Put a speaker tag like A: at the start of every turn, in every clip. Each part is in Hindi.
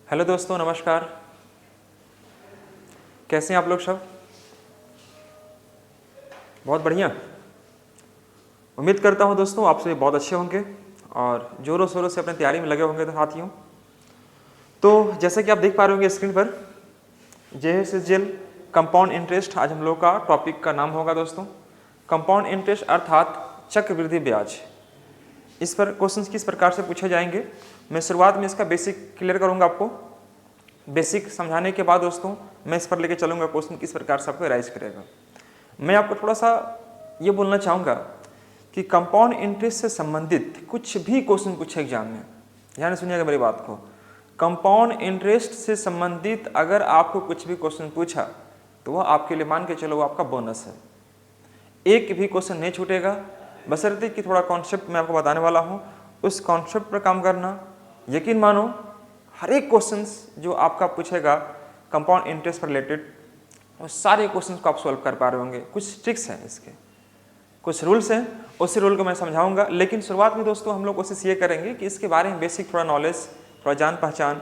A: हेलो दोस्तों, नमस्कार। कैसे हैं आप लोग सब? बहुत बढ़िया। उम्मीद करता हूं दोस्तों आप सभी बहुत अच्छे होंगे और जोरों शोरों से अपनी तैयारी में लगे होंगे तो साथियों। तो जैसे कि आप देख पा रहे होंगे स्क्रीन पर, JSSGL कंपाउंड इंटरेस्ट आज हम लोग का टॉपिक का नाम होगा दोस्तों। कंपाउंड इंटरेस्ट अर्थात चक्रवृद्धि ब्याज। इस पर क्वेश्चंस किस प्रकार से पूछे जाएंगे, मैं शुरुआत में इसका बेसिक क्लियर करूंगा आपको। बेसिक समझाने के बाद दोस्तों मैं इस पर लेके चलूंगा क्वेश्चन किस प्रकार से आपको राइज करेगा। मैं आपको थोड़ा सा ये बोलना चाहूँगा कि कंपाउंड इंटरेस्ट से संबंधित कुछ भी क्वेश्चन पूछे एग्जाम में, ध्यान से सुनिएगा मेरी बात को। कंपाउंड इंटरेस्ट से संबंधित अगर आपको कुछ भी क्वेश्चन पूछा तो वह आपके लिए मान के चलो वो आपका बोनस है। एक भी क्वेश्चन नहीं छूटेगा, बशर्ते कि थोड़ा कॉन्सेप्ट मैं आपको बताने वाला हूँ, उस कॉन्सेप्ट पर काम करना। यकीन मानो हर एक क्वेश्चंस जो आपका पूछेगा कंपाउंड इंटरेस्ट पर रिलेटेड, वो सारे क्वेश्चंस को आप सॉल्व कर पा रहे होंगे। कुछ ट्रिक्स हैं इसके, कुछ रूल्स हैं, उसी रूल को मैं समझाऊंगा। लेकिन शुरुआत में दोस्तों हम लोग कोशिश ये करेंगे कि इसके बारे में बेसिक थोड़ा नॉलेज, थोड़ा जान पहचान,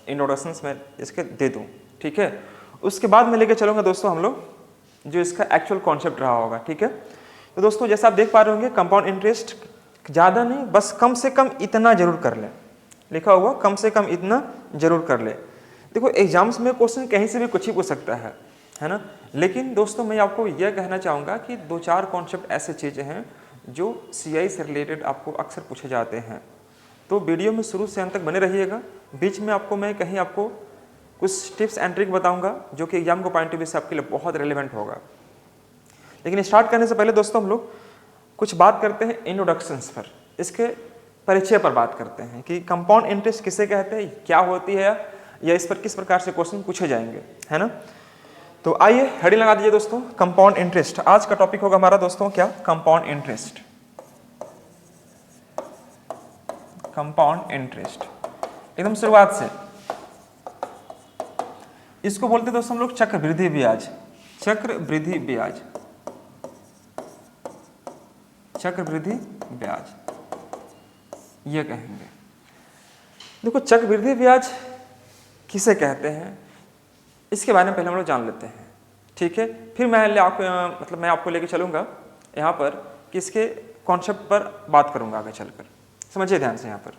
A: इंट्रोडक्शंस में इसके दे दूँ, ठीक है। उसके बाद मैं लेके चलूँगा दोस्तों हम लोग जो इसका एक्चुअल कॉन्सेप्ट रहा होगा, ठीक है। तो दोस्तों जैसा आप देख पा रहे होंगे, कंपाउंड इंटरेस्ट ज़्यादा नहीं, बस कम से कम इतना जरूर कर लें। लिखा हुआ कम से कम इतना जरूर कर ले। देखो एग्जाम्स में क्वेश्चन कहीं से भी कुछ ही पूछ सकता है ना। लेकिन दोस्तों मैं आपको यह कहना चाहूँगा कि दो चार कॉन्सेप्ट ऐसे चीज़ें हैं जो CI से रिलेटेड आपको अक्सर पूछे जाते हैं। तो वीडियो में शुरू से अंत तक बने रहिएगा। बीच में मैं कहीं आपको कुछ टिप्स एंड ट्रिक बताऊँगा जो कि एग्जाम को पॉइंट ऑफ व्यू से आपके लिए बहुत रिलेवेंट होगा। लेकिन स्टार्ट करने से पहले दोस्तों हम लोग कुछ बात करते हैं इंट्रोडक्शंस पर, इसके परिचय पर बात करते हैं कि कंपाउंड इंटरेस्ट किसे कहते हैं, क्या होती है, या इस पर किस प्रकार से क्वेश्चन पूछे जाएंगे, है ना। तो आइए हेडिंग लगा दीजिए दोस्तों, कंपाउंड इंटरेस्ट। आज का टॉपिक होगा हमारा दोस्तों क्या, कंपाउंड इंटरेस्ट। कंपाउंड इंटरेस्ट एकदम शुरुआत से इसको बोलते दोस्तों हम लोग चक्रवृद्धि ब्याज। चक्रवृद्धि ब्याज, चक्रवृद्धि ब्याज ये कहेंगे। देखो चक्रवृद्धि ब्याज किसे कहते हैं इसके बारे में पहले हम लोग जान लेते हैं, ठीक है। फिर मैं आपको लेके चलूंगा यहाँ पर कि इसके कॉन्सेप्ट पर बात करूंगा आगे चलकर। समझिए ध्यान से। यहाँ पर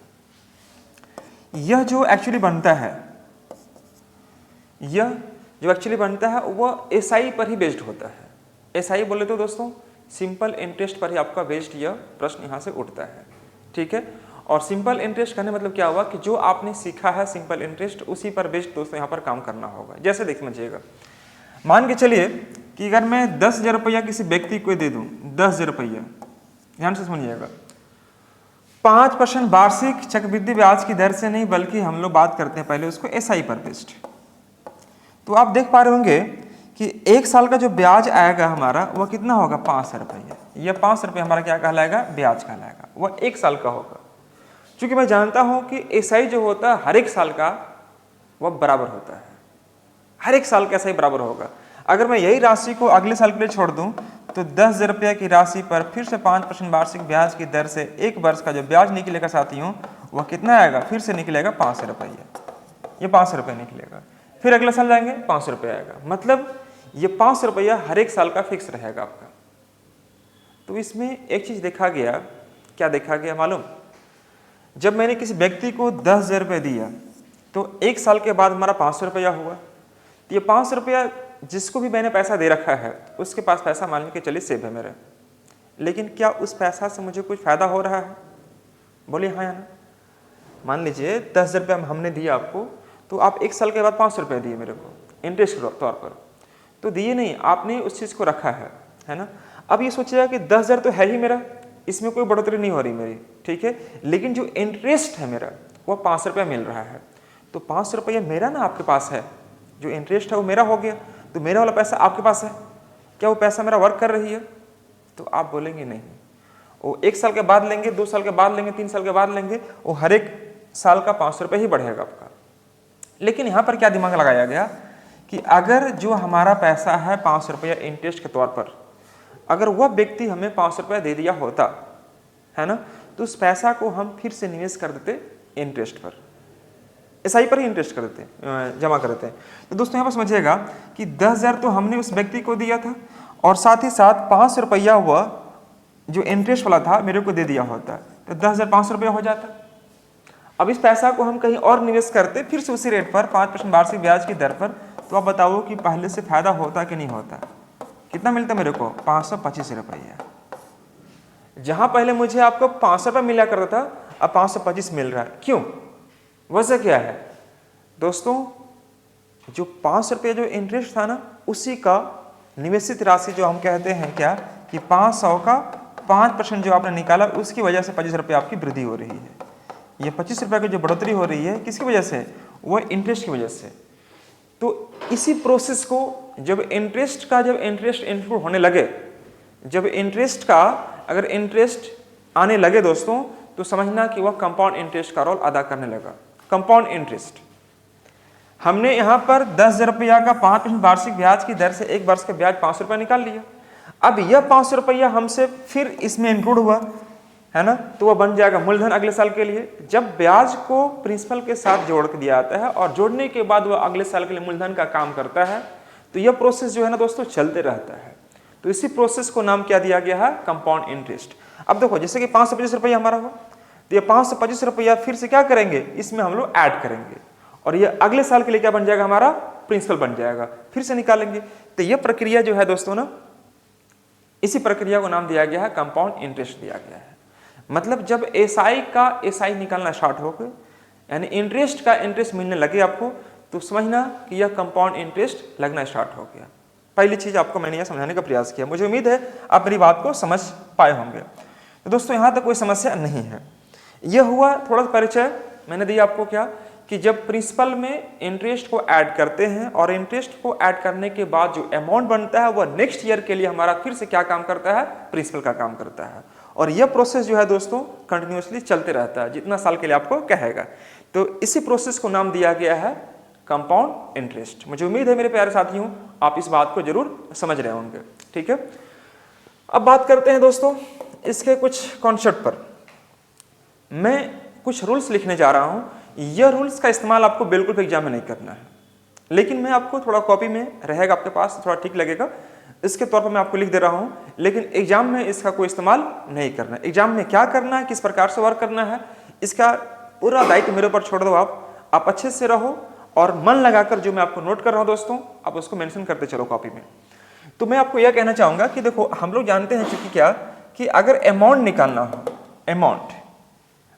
A: यह जो एक्चुअली बनता है, वह SI पर ही बेस्ड होता है। SI बोले तो दोस्तों सिंपल इंटरेस्ट पर ही आपका बेस्ड यह प्रश्न यहाँ से उठता है, ठीक है। और सिंपल इंटरेस्ट कहने मतलब क्या हुआ कि जो आपने सीखा है सिंपल इंटरेस्ट, उसी पर बेस्ड दोस्तों यहाँ पर काम करना होगा। जैसे देख समझिएगा, मान के चलिए कि अगर मैं 10,000 रुपया किसी व्यक्ति को दे दूं, 10,000 रुपया, ध्यान से समझिएगा, 5% वार्षिक चक्रवृद्धि ब्याज की दर से नहीं, बल्कि हम लोग बात करते हैं पहले उसको SI पर बेस्ड। तो आप देख पा रहे होंगे कि 1 साल का जो ब्याज आएगा हमारा वह कितना होगा, 500 रुपया। यह 500 रुपये हमारा क्या कहलाएगा, ब्याज कहलाएगा। वह 1 साल का होगा। क्योंकि मैं जानता हूं कि SI जो होता है हर एक साल का वह बराबर होता है, हर एक साल का SI बराबर होगा। अगर मैं यही राशि को अगले साल के लिए छोड़ दूं तो 10,000 रुपये की राशि पर फिर से 5% वार्षिक ब्याज की दर से 1 वर्ष का जो ब्याज निकलेगा साथियों, वह कितना आएगा, फिर से निकलेगा 500 रुपया। ये 500 रुपये निकलेगा। फिर अगले साल जाएंगे 500 रुपये आएगा। मतलब ये 500 रुपया हर एक साल का फिक्स रहेगा आपका। तो इसमें एक चीज देखा गया, क्या देखा गया मालूम, जब मैंने किसी व्यक्ति को 10,000 रुपये दिया तो 1 साल के बाद हमारा 500 रुपया हुआ। तो ये 500 रुपया जिसको भी मैंने पैसा दे रखा है उसके पास पैसा मान के चलिए सेव है मेरा, लेकिन क्या उस पैसा से मुझे कुछ फायदा हो रहा है, बोलिए हाँ या ना। मान लीजिए 10,000 रुपया हमने दिया आपको, तो आप 1 साल के बाद 500 रुपये दिए मेरे को इंटरेस्ट के तौर पर, तो दिए नहीं, आपने उस चीज़ को रखा है ना। अब ये सोचिएगा कि 10,000 तो है ही मेरा, इसमें कोई बढ़ोतरी नहीं हो रही मेरी, ठीक है, लेकिन जो इंटरेस्ट है मेरा वह 500 रुपया मिल रहा है। तो 500 रुपया मेरा ना आपके पास है, जो इंटरेस्ट है वो मेरा हो गया, तो मेरा वाला पैसा आपके पास है। क्या वो पैसा मेरा वर्क कर रही है? तो आप बोलेंगे नहीं। वो 1 साल के बाद लेंगे, 2 साल के बाद लेंगे, 3 साल के बाद लेंगे, वो हर एक साल का 500 रुपये ही बढ़ेगा आपका। लेकिन यहाँ पर क्या दिमाग लगाया गया कि अगर जो हमारा पैसा है 500 रुपया इंटरेस्ट के तौर पर, अगर वह व्यक्ति हमें 500 रुपया दे दिया होता है ना, तो उस पैसा को हम फिर से निवेश कर देते इंटरेस्ट पर। एसआई पर ही इंटरेस्ट करते हैं, जमा करते हैं। तो दोस्तों यहाँ पर समझिएगा कि 10,000 तो हमने उस व्यक्ति को दिया था और साथ ही साथ 500 रुपया हुआ जो इंटरेस्ट वाला था मेरे को दे दिया होता, तो 10,500 रुपया हो जाता। अब इस पैसा को हम कहीं और निवेश करते फिर से उसी रेट पर 5% वार्षिक ब्याज की दर पर, तो आप बताओ कि पहले से फायदा होता कि नहीं होता। कितना मिलता मेरे को? 525 रुपया। जहां पहले मुझे आपको 500 रुपये मिला करता था, अब 525 मिल रहा है। क्यों? वजह क्या है दोस्तों? जो 500 रुपये जो इंटरेस्ट था ना, उसी का निवेशित राशि जो हम कहते हैं क्या कि 500 का 5% जो आपने निकाला, उसकी वजह से 25 रुपये आपकी वृद्धि हो रही है। ये 25 रुपये की जो बढ़ोतरी हो रही है किसकी वजह से? वो इंटरेस्ट की वजह से। तो इसी प्रोसेस को जब इंटरेस्ट इंक्लूड होने लगे, जब इंटरेस्ट का अगर इंटरेस्ट आने लगे दोस्तों, तो समझना कि वह कंपाउंड इंटरेस्ट का रोल अदा करने लगा। कंपाउंड इंटरेस्ट हमने यहाँ पर 10,000 रुपया का 5% वार्षिक ब्याज की दर से एक वर्ष का ब्याज 500 रुपया निकाल लिया। अब यह 500 रुपया हमसे फिर इसमें इंक्लूड हुआ है ना, तो वह बन जाएगा मूलधन अगले साल के लिए। जब ब्याज को प्रिंसिपल के साथ जोड़ दिया जाता है और जोड़ने के बाद वह अगले साल के लिए मूलधन का काम करता है, तो यह प्रोसेस जो है ना दोस्तों चलते रहता है। तो इसी प्रोसेस को नाम क्या दिया गया है? Compound interest. अब देखो जैसे कि 525 रुपया हमारा हो, तो ये 525 रुपया फिर से क्या करेंगे? इसमें हम लोग ऐड करेंगे और ये अगले साल के लिए क्या बन जाएगा? हमारा प्रिंसिपल बन जाएगा, फिर से निकालेंगे। तो यह प्रक्रिया जो है दोस्तों ना, इसी प्रक्रिया को नाम दिया गया है कंपाउंड इंटरेस्ट दिया गया है। मतलब जब एसआई का एसआई निकालना स्टार्ट हो गए, यानी इंटरेस्ट का इंटरेस्ट मिलने लगे आपको, तो समझना कि यह कंपाउंड इंटरेस्ट लगना स्टार्ट हो गया। पहली चीज आपको मैंने यह समझाने का प्रयास किया। मुझे उम्मीद है आप मेरी बात को समझ पाए होंगे। तो दोस्तों यहाँ तक कोई समस्या नहीं है। यह हुआ थोड़ा परिचय मैंने दिया आपको क्या कि जब प्रिंसिपल में इंटरेस्ट को ऐड करते हैं और इंटरेस्ट को ऐड करने के बाद जो अमाउंट बनता है वह नेक्स्ट ईयर के लिए हमारा फिर से क्या काम करता है? प्रिंसिपल का काम करता है। और यह प्रोसेस जो है दोस्तों कंटिन्यूअसली चलते रहता है, जितना साल के लिए आपको कहेगा। तो इसी प्रोसेस को नाम दिया गया है कंपाउंड इंटरेस्ट। मुझे उम्मीद है मेरे प्यारे साथियों आप इस बात को जरूर समझ रहे होंगे। ठीक है, अब बात करते हैं दोस्तों इसके कुछ कॉन्सेप्ट पर। मैं कुछ रूल्स लिखने जा रहा हूं। यह रूल्स का इस्तेमाल आपको बिल्कुल भी एग्जाम में नहीं करना है, लेकिन मैं आपको थोड़ा कॉपी में रहेगा आपके पास, थोड़ा ठीक लगेगा इसके तौर पर मैं आपको लिख दे रहा हूं, लेकिन एग्जाम में इसका कोई इस्तेमाल नहीं करना। एग्जाम में क्या करना है, किस प्रकार से वर्क करना है, इसका पूरा दायित्व मेरे ऊपर छोड़ दो। आप अच्छे से रहो और मन लगाकर जो मैं आपको नोट कर रहा हूं दोस्तों, आप उसको मेंशन करते चलो कॉपी में। तो मैं आपको यह कहना चाहूंगा कि देखो हम लोग जानते हैं चूंकि क्या कि अगर अमाउंट निकालना हो,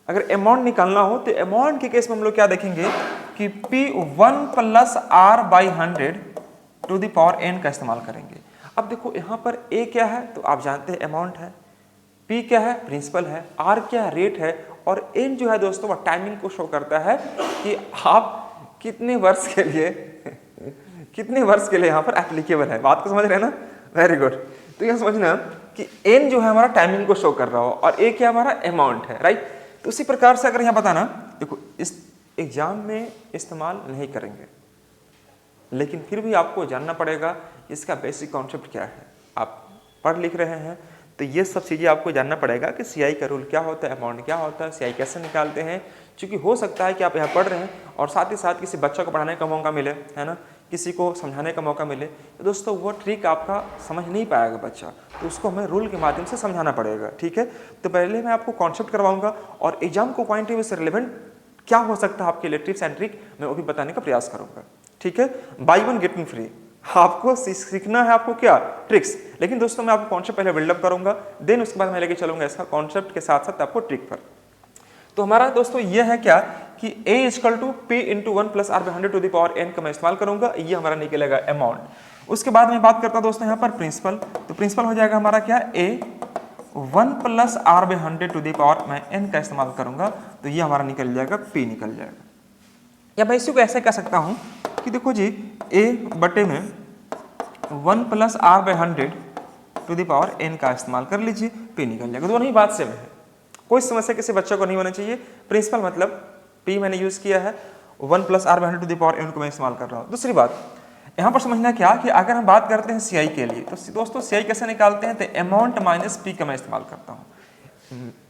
A: अगर अमाउंट निकालना हो तो अमाउंट के केस में हम लोग क्या देखेंगे कि P1 + R/100 to the power n का इस्तेमाल करेंगे। अब देखो यहाँ पर A क्या है तो आप जानते हैं अमाउंट है, P क्या है? प्रिंसिपल है, R क्या है? रेट है, और n जो है दोस्तों वह टाइमिंग को शो करता है कि आप कितने वर्ष के लिए यहाँ पर एप्लीकेबल है। बात को समझ रहे हैं ना? Very good. तो यह समझना कि n जो है हमारा टाइमिंग को शो कर रहा हो और A क्या हमारा अमाउंट है, राइट। तो उसी प्रकार से अगर यहाँ बताना, देखो इस एग्जाम में इस्तेमाल नहीं करेंगे, लेकिन फिर भी आपको जानना पड़ेगा इसका बेसिक कॉन्सेप्ट क्या है। आप पढ़ लिख रहे हैं तो ये सब चीज़ें आपको जानना पड़ेगा कि सीआई का रूल क्या होता है, अमाउंट क्या होता है, सीआई कैसे निकालते हैं। क्योंकि हो सकता है कि आप यहाँ पढ़ रहे हैं और साथ ही साथ किसी बच्चा को पढ़ाने का मौका मिले, है ना, किसी को समझाने का मौका मिले, तो दोस्तों वो ट्रिक आपका समझ नहीं पाएगा बच्चा, तो उसको हमें रूल के माध्यम से समझाना पड़ेगा। ठीक है, तो पहले मैं आपको कॉन्सेप्ट करवाऊंगा और एग्जाम को पॉइंट ऑफ व्यू से रिलेवेंट क्या हो सकता है आपके लिए टिप्स एंड ट्रिक मैं वो भी बताने का प्रयास करूंगा। ठीक है, बाय 1 गेट 1 फ्री। आपको सीखना है आपको क्या? ट्रिक्स। लेकिन दोस्तों मैं आपको कॉन्सेप्ट पहले बिल्डअप करूंगा, देन उसके बाद मैं लेके चलूंगा इसका कॉन्सेप्ट के साथ साथ आपको ट्रिक पर। तो हमारा दोस्तों ये है क्या कि A = P × 1 + R/100 to the power n का मैं इस्तेमाल करूंगा, ये हमारा निकलेगा अमाउंट। उसके बाद मैं बात करता हूं दोस्तों यहाँ पर प्रिंसिपल, तो प्रिंसिपल हो जाएगा हमारा क्या? A 1 + R/100 to the power मैं n का इस्तेमाल करूंगा, तो ये हमारा निकल जाएगा P निकल जाएगा। या मैं इसी को ऐसे कह सकता हूं कि देखो जी A बटे में 1 + R/100 to the power n का इस्तेमाल कर लीजिए, P निकल जाएगा। दोनों ही बात सेम है, कोई समस्या किसी बच्चे को नहीं होना चाहिए। प्रिंसिपल मतलब P मैंने यूज किया है, 1 + R/100 to the power n को मैं इस्तेमाल कर रहा हूँ। दूसरी बात यहाँ पर समझना क्या कि अगर हम बात करते हैं CI के लिए, तो दोस्तों CI कैसे निकालते हैं? तो अमाउंट - P का मैं इस्तेमाल करता हूँ।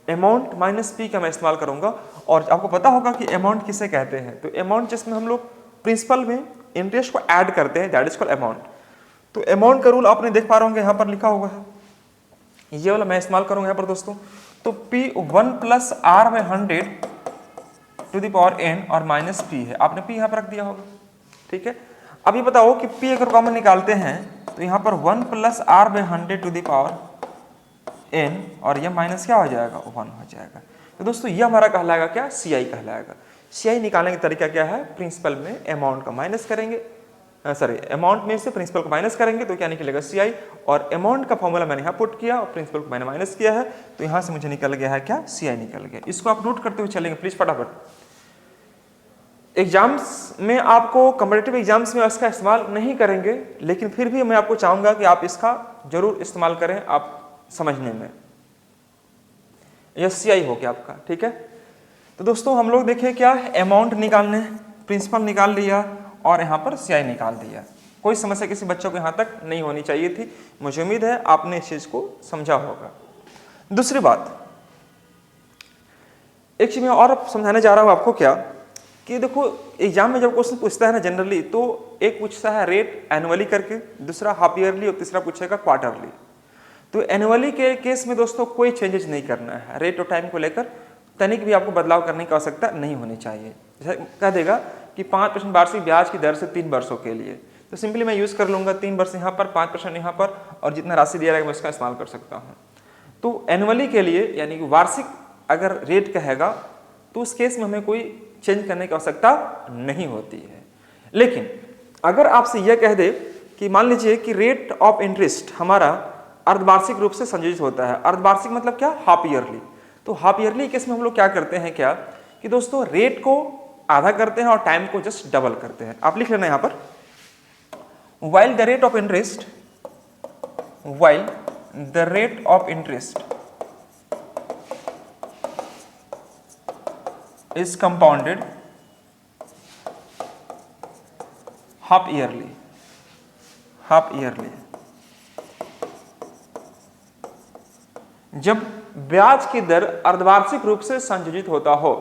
A: अमाउंट माइनस पी का मैं इस्तेमाल करूंगा। और आपको पता होगा कि अमाउंट किसे कहते हैं, तो अमाउंट जिसमें हम लोग प्रिंसिपल में इंटरेस्ट को ऐड करते हैं, दैट इज कॉल्ड अमाउंट। तो अमाउंट का रूल आपने देख पा रहे होंगे, यहाँ पर लिखा हुआ है, ये वाला मैं इस्तेमाल करूंगा यहाँ पर दोस्तों। तो P 1 plus r by 100 to the power n और माइनस पी है, आपने P यहाँ पर रख दिया होगा, ठीक है। अब ये बताओ कि P अगर कॉमन निकालते हैं तो यहाँ पर 1 plus r by 100 to the power n और यह माइनस क्या हो जाएगा, 1 हो जाएगा। तो दोस्तों ये हमारा कहलाएगा क्या, CI कहलाएगा। CI निकालने का तरीका क्या है, प्रिंसिपल में अमाउंट का माइनस करेंगे, सॉरी अमाउंट में से प्रिंसिपल को माइनस करेंगे तो क्या निकलेगा, CI। और अमाउंट का फॉर्मूला मैंने यहाँ पुट किया और प्रिंसिपल को मैंने माइनस किया है, तो यहाँ से मुझे निकल गया है क्या, CI निकल गया। इसको आप नोट करते हुए चलेंगे प्लीज फटाफट। एग्जाम्स में आपको, कॉम्पिटिटिव एग्जाम्स में इसका इस्तेमाल नहीं करेंगे, लेकिन फिर भी मैं आपको चाहूंगा कि आप इसका जरूर इस्तेमाल करें आप समझने में। यह CI हो गया आपका, ठीक है। तो दोस्तों हम लोग देखें क्या, अमाउंट निकालने, प्रिंसिपल निकाल लिया और यहाँ पर CI निकाल दिया। कोई समस्या किसी बच्चों को यहाँ तक नहीं होनी चाहिए थी। मुझे उम्मीद है आपने इस चीज को समझा होगा। दूसरी बात, एक चीज मैं और समझाने जा रहा हूँ आपको, क्या कि देखो एग्जाम में जब क्वेश्चन पूछता है ना जनरली, तो एक पूछता है रेट एनुअली करके, दूसरा हाफ ईयरली और तीसरा पूछेगा क्वार्टरली। तो एनुअली के केस में दोस्तों कोई चेंजेस नहीं करना है, रेट और टाइम को लेकर तनिक भी आपको बदलाव करने की आवश्यकता नहीं होनी चाहिए। जैसे कह देगा कि 5% वार्षिक ब्याज की दर से 3 वर्षों के लिए, तो सिंपली मैं यूज कर लूंगा 3 वर्ष यहाँ पर, 5% यहाँ पर, और जितना राशि दिया रहेगा मैं उसका इस्तेमाल कर सकता हूँ। तो एनुअली के लिए यानी कि वार्षिक अगर रेट कहेगा तो उस केस में हमें कोई चेंज करने की आवश्यकता नहीं होती है। लेकिन अगर आपसे यह कह दे कि मान लीजिए कि रेट ऑफ इंटरेस्ट हमारा अर्धवार्षिक रूप से संयोजित होता है, अर्धवार्षिक मतलब क्या, हाफ ईयरली। तो हाफ ईयरली केस में हम लोग क्या करते हैं, क्या कि दोस्तों रेट को आधा करते हैं और टाइम को जस्ट डबल करते हैं। आप लिख लेना यहां पर, while the rate of interest is compounded half yearly, जब ब्याज की दर अर्धवार्षिक रूप से संयोजित होता हो,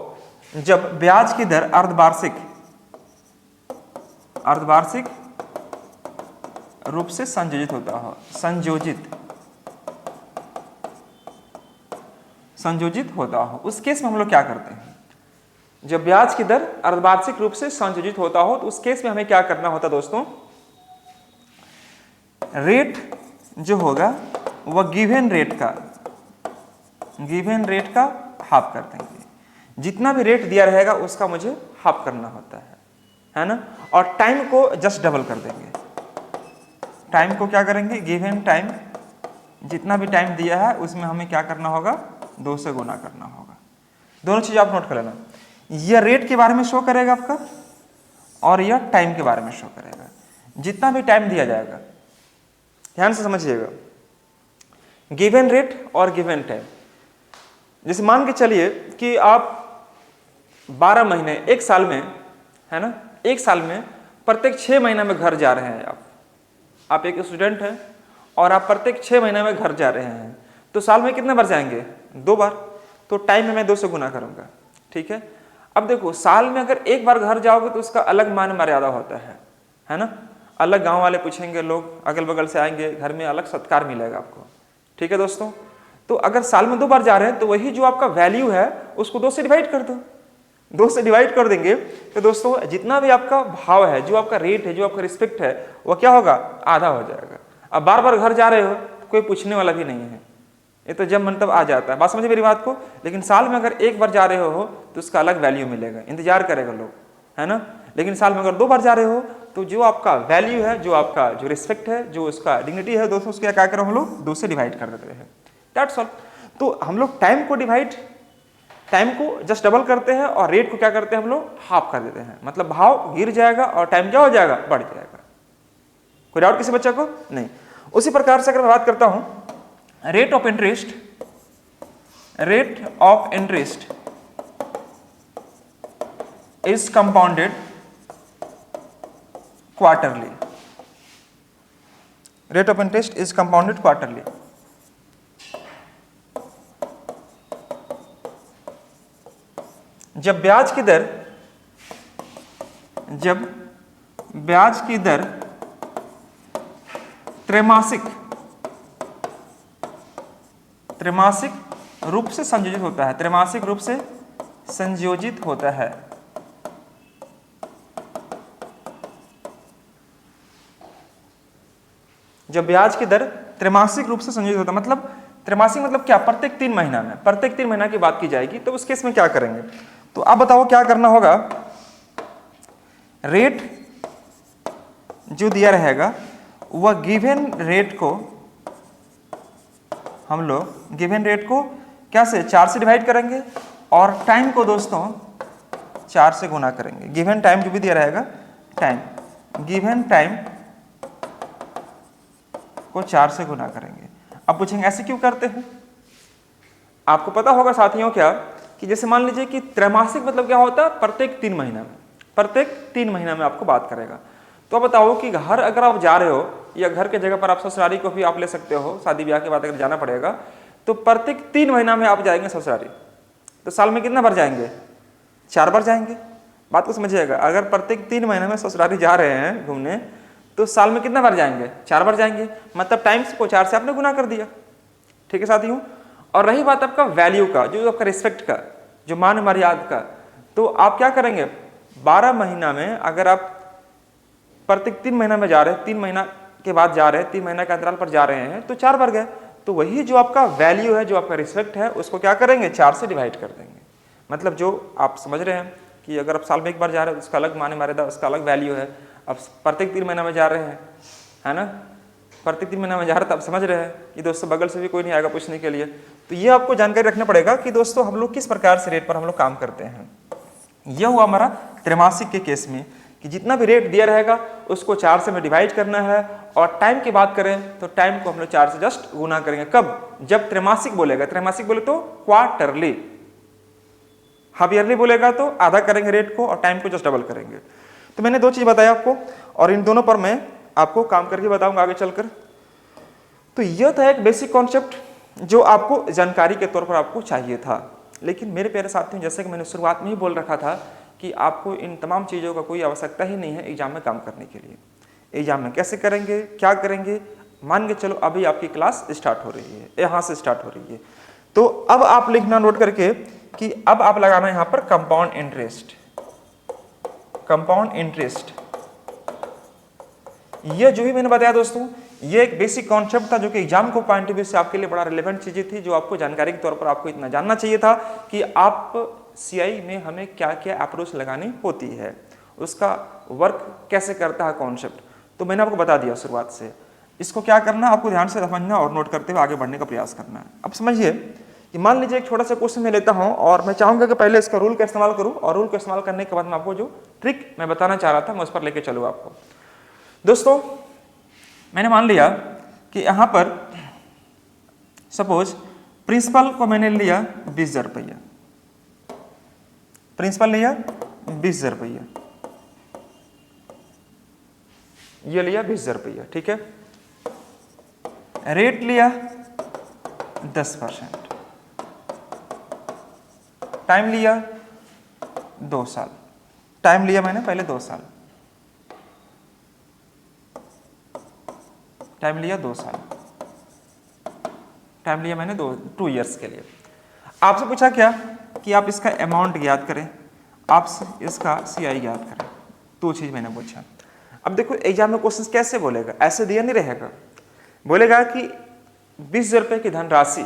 A: जब ब्याज की दर अर्धवार्षिक रूप से संयोजित होता हो, संयोजित होता हो, उस केस में हम लोग क्या करते हैं, जब ब्याज की दर अर्धवार्षिक रूप से संयोजित होता हो तो उस केस में हमें क्या करना होता दोस्तों, रेट जो होगा वह गिवन रेट का हाफ कर देंगे। जितना भी रेट दिया रहेगा उसका मुझे हाफ करना होता है ना, और टाइम को जस्ट डबल कर देंगे। टाइम को क्या करेंगे, गिवन टाइम, जितना भी टाइम दिया है उसमें हमें क्या करना होगा, 2 से गुना करना होगा। दोनों चीज आप नोट कर लेना, यह रेट के बारे में शो करेगा आपका और यह टाइम के बारे में शो करेगा। जितना भी टाइम दिया जाएगा, ध्यान से समझिएगा, गिवन रेट और गिवन टाइम। जैसे मान के चलिए कि आप 12 महीने, एक साल में, है ना, एक साल में प्रत्येक 6 महीना में घर जा रहे हैं आप एक स्टूडेंट हैं और आप प्रत्येक 6 महीने में घर जा रहे हैं, तो साल में कितने बार जाएंगे, 2 बार। तो टाइम में मैं 2 से गुना करूंगा, ठीक है। अब देखो साल में अगर एक बार घर जाओगे तो उसका अलग मान मर्यादा होता है ना, अलग गांव वाले पूछेंगे, लोग अगल बगल से आएंगे, घर में अलग सत्कार मिलेगा आपको, ठीक है दोस्तों। तो अगर साल में 2 बार जा रहे हैं तो वही जो आपका वैल्यू है उसको 2 से डिवाइड कर दो, 2 से डिवाइड कर देंगे तो दोस्तों जितना भी आपका भाव है, जो आपका रेट है, जो आपका रिस्पेक्ट है, वह क्या होगा, आधा हो जाएगा। अब बार बार घर जा रहे हो तो कोई पूछने वाला भी नहीं है, ये तो जब मन तब आ जाता है, बात समझे मेरी बात को। लेकिन साल में अगर एक बार जा रहे हो तो उसका अलग वैल्यू मिलेगा, इंतजार करेगा लोग, है ना। लेकिन साल में अगर 2 बार जा रहे हो तो जो आपका वैल्यू है, जो आपका जो रिस्पेक्ट है, जो उसका डिग्निटी है दोस्तों, उसको क्या करो हम लोग 2 से डिवाइड कर देते हैं, दैट्स ऑल। तो हम लोग टाइम को जस्ट डबल करते हैं और रेट को क्या करते हैं हम लोग, हाफ कर देते हैं। मतलब भाव गिर जाएगा और टाइम क्या हो जाएगा, बढ़ जाएगा। कोई डाउट किसी बच्चे को नहीं। उसी प्रकार से अगर मैं बात करता हूं, rate of interest is compounded quarterly, rate of interest is compounded quarterly. जब ब्याज की दर त्रैमासिक रूप से संयोजित होता है, त्रैमासिक रूप से संयोजित होता है, जब ब्याज की दर त्रैमासिक रूप से संयोजित होता है, मतलब त्रैमासिक मतलब क्या, प्रत्येक 3 महीना में, प्रत्येक 3 महीना की बात की जाएगी, तो उस केस में क्या करेंगे? तो आप बताओ क्या करना होगा। रेट जो दिया रहेगा वह गिवन रेट को हम लोग क्या से 4 से डिवाइड करेंगे और टाइम को दोस्तों 4 से गुना करेंगे। गिवन टाइम जो भी दिया रहेगा, गिवन टाइम को 4 से गुना करेंगे। अब पूछेंगे ऐसे क्यों करते हैं? आपको पता होगा साथियों क्या कि जैसे मान लीजिए कि त्रैमासिक मतलब क्या होता है, प्रत्येक 3 महीना में, प्रत्येक 3 महीना में आपको बात करेगा। तो बताओ कि घर अगर आप जा रहे हो या घर के जगह पर आप ससुरारी को भी आप ले सकते हो, शादी ब्याह के बाद अगर जाना पड़ेगा तो प्रत्येक 3 महीना में आप जाएंगे ससुरारी, तो साल में कितना बार जाएंगे? 4 बार जाएंगे। बात को समझिएगा, अगर प्रत्येक 3 महीने में ससुरारी जा रहे हैं घूमने तो साल में कितना बार जाएंगे? 4 बार जाएंगे, मतलब टाइम्स को 4 से आपने गुना कर दिया। ठीक है साथियों। और रही बात आपका वैल्यू का, जो आपका रिस्पेक्ट का, जो मान मर्यादा का, तो आप क्या करेंगे? 12 महीना में अगर आप प्रत्येक 3 महीना में जा रहे हैं, 3 महीना के बाद जा रहे हैं, 3 महीना के अंतराल पर जा रहे हैं, तो 4 बार गए। तो वही जो आपका वैल्यू है, जो आपका रिस्पेक्ट है, उसको क्या करेंगे? 4 से डिवाइड कर देंगे। मतलब जो आप समझ रहे हैं कि अगर आप साल में 1 बार जा रहे हैं उसका अलग मान मर्यादा, उसका अलग वैल्यू है। अब प्रत्येक 3 महीना में जा रहे हैं, है ना, प्रत्येक 3 महीना में जा रहे हैं, तो आप समझ रहे हैं कि दोस्तों बगल से भी कोई नहीं आएगा पूछने के लिए। तो ये आपको जानकारी रखना पड़ेगा कि दोस्तों हम लोग किस प्रकार से रेट पर हम लोग काम करते हैं। यह हुआ हमारा त्रैमासिक के केस में कि जितना भी रेट दिया रहेगा उसको 4 से में डिवाइड करना है, और टाइम की बात करें तो टाइम को हम लोग 4 से जस्ट गुना करेंगे। कब? जब त्रैमासिक बोलेगा, त्रैमासिक बोले तो क्वार्टरली, हाफ ईयरली बोलेगा तो आधा करेंगे रेट को और टाइम को जस्ट डबल करेंगे। तो मैंने 2 चीज बताया आपको, और इन दोनों पर मैं आपको काम करके बताऊंगा आगे चलकर। तो यह था एक बेसिक कॉन्सेप्ट जो आपको जानकारी के तौर पर आपको चाहिए था। लेकिन मेरे प्यारे साथियों, जैसे कि मैंने शुरुआत में ही बोल रखा था कि आपको इन तमाम चीज़ों का कोई आवश्यकता ही नहीं है एग्जाम में काम करने के लिए। एग्जाम में कैसे करेंगे, क्या करेंगे, मान के चलो अभी आपकी क्लास स्टार्ट हो रही है, यहाँ से स्टार्ट हो रही है, तो अब आप लिखना नोट करके कि अब आप लगाना यहाँ पर कंपाउंड इंटरेस्ट। कंपाउंड इंटरेस्ट, ये जो भी मैंने बताया दोस्तों, ये एक बेसिक कॉन्सेप्ट था जो कि एग्जाम को पॉइंट ऑफ व्यू से आपके लिए बड़ा रिलेवेंट चीजें थी, जो आपको जानकारी के तौर पर आपको इतना जानना चाहिए था कि आप सीआई में हमें क्या क्या अप्रोच लगानी होती है, उसका वर्क कैसे करता है कॉन्सेप्ट। तो मैंने आपको बता दिया शुरुआत से। इसको क्या करना, आपको ध्यान से समझना और नोट करते हुए आगे बढ़ने का प्रयास करना है। अब समझिए कि मान लीजिए एक छोटा सा क्वेश्चन मैं लेता हूं और मैं चाहूंगा कि पहले इसका रूल का इस्तेमाल करूं, और रूल का इस्तेमाल करने के बाद मैं आपको जो ट्रिक मैं बताना चाह रहा था मैं उस पर लेके चलूँ आपको। दोस्तों मैंने मान लिया कि यहां पर सपोज प्रिंसिपल को मैंने लिया 20,000 रुपया, प्रिंसिपल लिया 20,000 रुपया, ये लिया 20,000 रुपया, ठीक है। रेट लिया 10%, टाइम लिया 2 साल, टाइम लिया मैंने पहले 2 साल, टाइम लिया 2 साल, टाइम लिया मैंने 2 ईयर्स के लिए। आपसे पूछा क्या कि आप इसका अमाउंट ज्ञात करें, आप इसका सीआई ज्ञात करें, 2 चीज मैंने पूछा। अब देखो एग्जाम में क्वेश्चन कैसे बोलेगा, ऐसे दिया नहीं रहेगा, बोलेगा कि 20,000 रुपए की धनराशि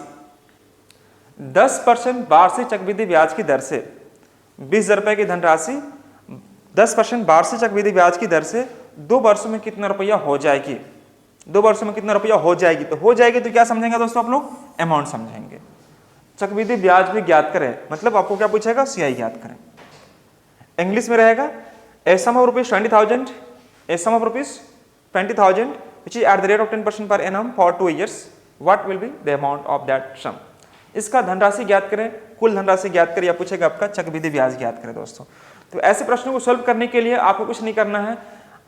A: 10% वार्षिक चक्रवृद्धि ब्याज की दर से, 20,000 रुपए की धनराशि 10% वार्षिक चक्रवृद्धि ब्याज की दर से 2 वर्षों में कितना रुपया हो जाएगी, 2 वर्षों में कितना रुपया हो जाएगी। तो हो जाएगी तो क्या समझेंगे दोस्तों आप लोग, अमाउंट समझेंगे। चक्रवृद्धि ब्याज भी ज्ञात करें, मतलब आपको क्या पूछेगा, सीआई ज्ञात करें। इंग्लिश में रहेगा a sum of rupees 20,000, a sum of rupees 20,000 which is at the rate of 10% per annum for 2 years, what will be the amount of that sum। इसका धनराशि ज्ञात करें, कुल धनराशि ज्ञात करें, या पूछेगा आपका चक्रवृद्धि ब्याज ज्ञात करें। दोस्तों तो ऐसे प्रश्नों को सॉल्व करने के लिए आपको कुछ नहीं करना है,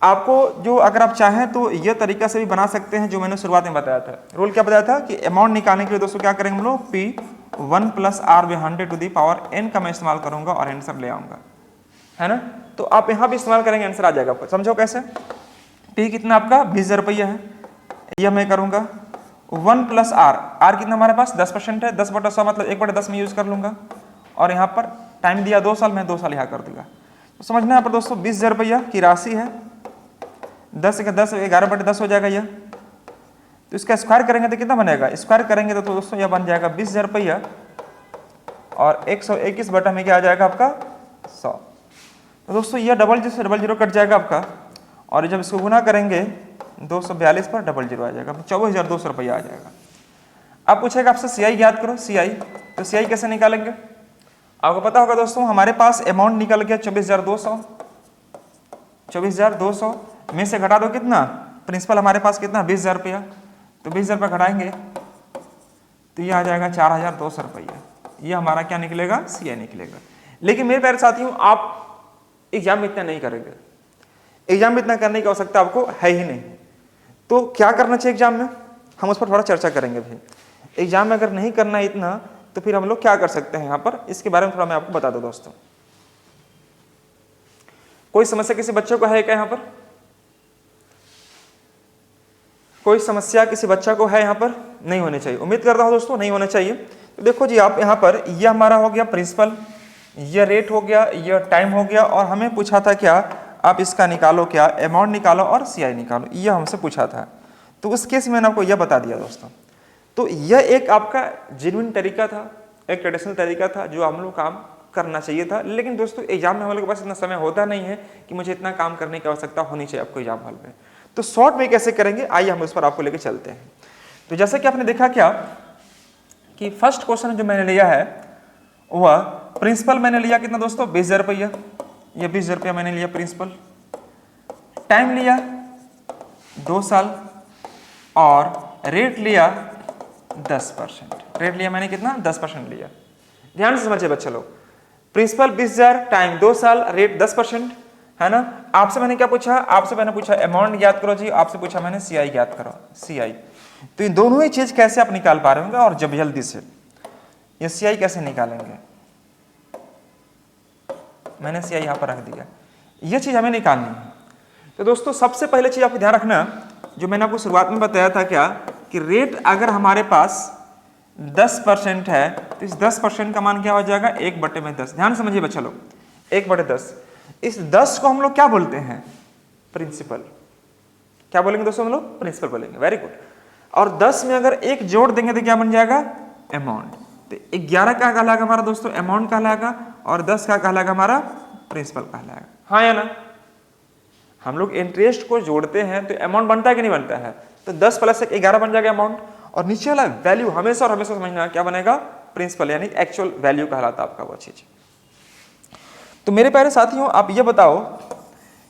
A: आपको जो अगर आप चाहें तो यह तरीका से भी बना सकते हैं जो मैंने शुरुआत में बताया था। रूल क्या बताया था कि अमाउंट निकालने के लिए दोस्तों क्या करेंगे हम लोग, P 1 plus r by 100 to the power n का मैं इस्तेमाल करूंगा और आंसर ले आऊंगा, है ना। तो आप यहाँ भी इस्तेमाल करेंगे, आंसर आ जाएगा आपको। समझो कैसे। पी कितना आपका 20,000 रुपया है, यह मैं करूंगा 1 प्लस आर, आर कितना हमारे पास 10% है, 10/100 मतलब 1/10 में यूज कर लूंगा। और यहाँ पर टाइम दिया 2 साल, मैं 2 साल यहाँ कर दूंगा। तो समझना यहाँ पर दोस्तों 20,000 रुपया की राशि है, 10 का 10 11/10 हो जाएगा यह। तो इसका स्क्वायर करेंगे तो कितना बनेगा, स्क्वायर करेंगे तो दोस्तों यह बन जाएगा 20,000 रुपया और 121 बटा में क्या आ जाएगा आपका 100। तो दोस्तों यह डबल जीरो कट जाएगा आपका, और जब इसको गुना करेंगे 242 पर 00 आ जाएगा, 24,200 रुपया आ जाएगा। अब पूछेगा आपसे सीआई ज्ञात करो, सीआई। तो सीआई कैसे निकालेंगे, आपको पता होगा दोस्तों, हमारे पास अमाउंट निकल गया 24,200। 24,200 में से घटा दो कितना, प्रिंसिपल हमारे पास कितना 20,000 रुपया, तो 20,000 रुपया घटाएंगे तो ये आ जाएगा 4,200 रुपया। ये हमारा क्या निकलेगा, सीआई निकलेगा। लेकिन मेरे प्यारे साथियों, आप एग्जाम में इतना नहीं करेंगे, एग्जाम में इतना करने की आवश्यकता आपको है ही नहीं। तो क्या करना चाहिए एग्जाम में, हम उस पर थोड़ा चर्चा करेंगे भाई। एग्जाम में अगर नहीं करना है इतना, तो फिर हम लोग क्या कर सकते हैं यहाँ पर, इसके बारे में थोड़ा मैं आपको बता दूं दोस्तों। कोई समस्या किसी बच्चे को है क्या यहाँ पर, कोई समस्या किसी बच्चा को है यहाँ पर, नहीं होनी चाहिए। उम्मीद करता हूँ दोस्तों नहीं होना चाहिए। तो देखो जी, आप यहाँ पर यह हमारा हो गया प्रिंसिपल, यह रेट हो गया, यह टाइम हो गया, और हमें पूछा था क्या, आप इसका निकालो क्या, अमाउंट निकालो और सीआई निकालो, यह हमसे पूछा था। तो उस केस में मैंने आपको यह बता दिया दोस्तों। तो यह एक आपका जेन्युइन तरीका था, एक ट्रेडिशनल तरीका था जो हम लोग काम करना चाहिए था। लेकिन दोस्तों एग्जाम में हम लोग के पास इतना समय होता नहीं है कि मुझे इतना काम करने की आवश्यकता होनी चाहिए आपको एग्जाम हॉल में। तो शॉर्ट में कैसे करेंगे, आइए हम उस पर आपको लेके चलते हैं। तो जैसा कि आपने देखा क्या कि फर्स्ट क्वेश्चन जो मैंने लिया है वह प्रिंसिपल मैंने लिया कितना दोस्तों 20,000 रुपया, ये 20,000 रुपया मैंने लिया प्रिंसिपल। टाइम लिया 2 साल और रेट लिया 10%। रेट लिया मैंने कितना 10% लिया। ध्यान से समझिए बच्चे लोग, प्रिंसिपल 20,000, टाइम 2 साल, रेट 10%, है ना। आपसे मैंने क्या पूछा, आपसे मैंने पूछा अमाउंट ज्ञात करो जी, आपसे पूछा मैंने सीआई ज्ञात करो, सीआई। तो ये दोनों ही चीज कैसे आप निकाल पा रहे होंगे, और जब जल्दी से ये सीआई कैसे निकालेंगे, मैंने सीआई यहां पर रख दिया, ये चीज हमें निकालनी है। तो दोस्तों सबसे पहले चीज आपको ध्यान रखना, जो मैंने आपको शुरुआत में बताया था क्या कि रेट अगर हमारे पास 10% है तो इस 10% का मान क्या हो जाएगा 1/10। ध्यान समझिए बच्चा लोग, 1/10। इस 10 को हम लोग क्या बोलते हैं, प्रिंसिपल। क्या बोलेंगे दोस्तों हम लोग, प्रिंसिपल बोलेंगे, वेरी गुड। और 10 में अगर 1 जोड़ देंगे तो क्या बन जाएगा, अमाउंट। तो 11 का कहलाएगा हमारा दोस्तों अमाउंट कहलाएगा, और 10 का कहलाएगा हमारा प्रिंसिपल कहलाएगा, हाँ या ना। हम लोग इंटरेस्ट को जोड़ते हैं तो अमाउंट बनता है कि नहीं बनता है, तो 10 + 1 11 बन जाएगा अमाउंट, और नीचे वाला वैल्यू हमेशा और हमेशा समझना क्या बनेगा, प्रिंसिपल, यानी एक्चुअल वैल्यू कहलाता आपका वो चीज। तो मेरे प्यारे साथियों आप ये बताओ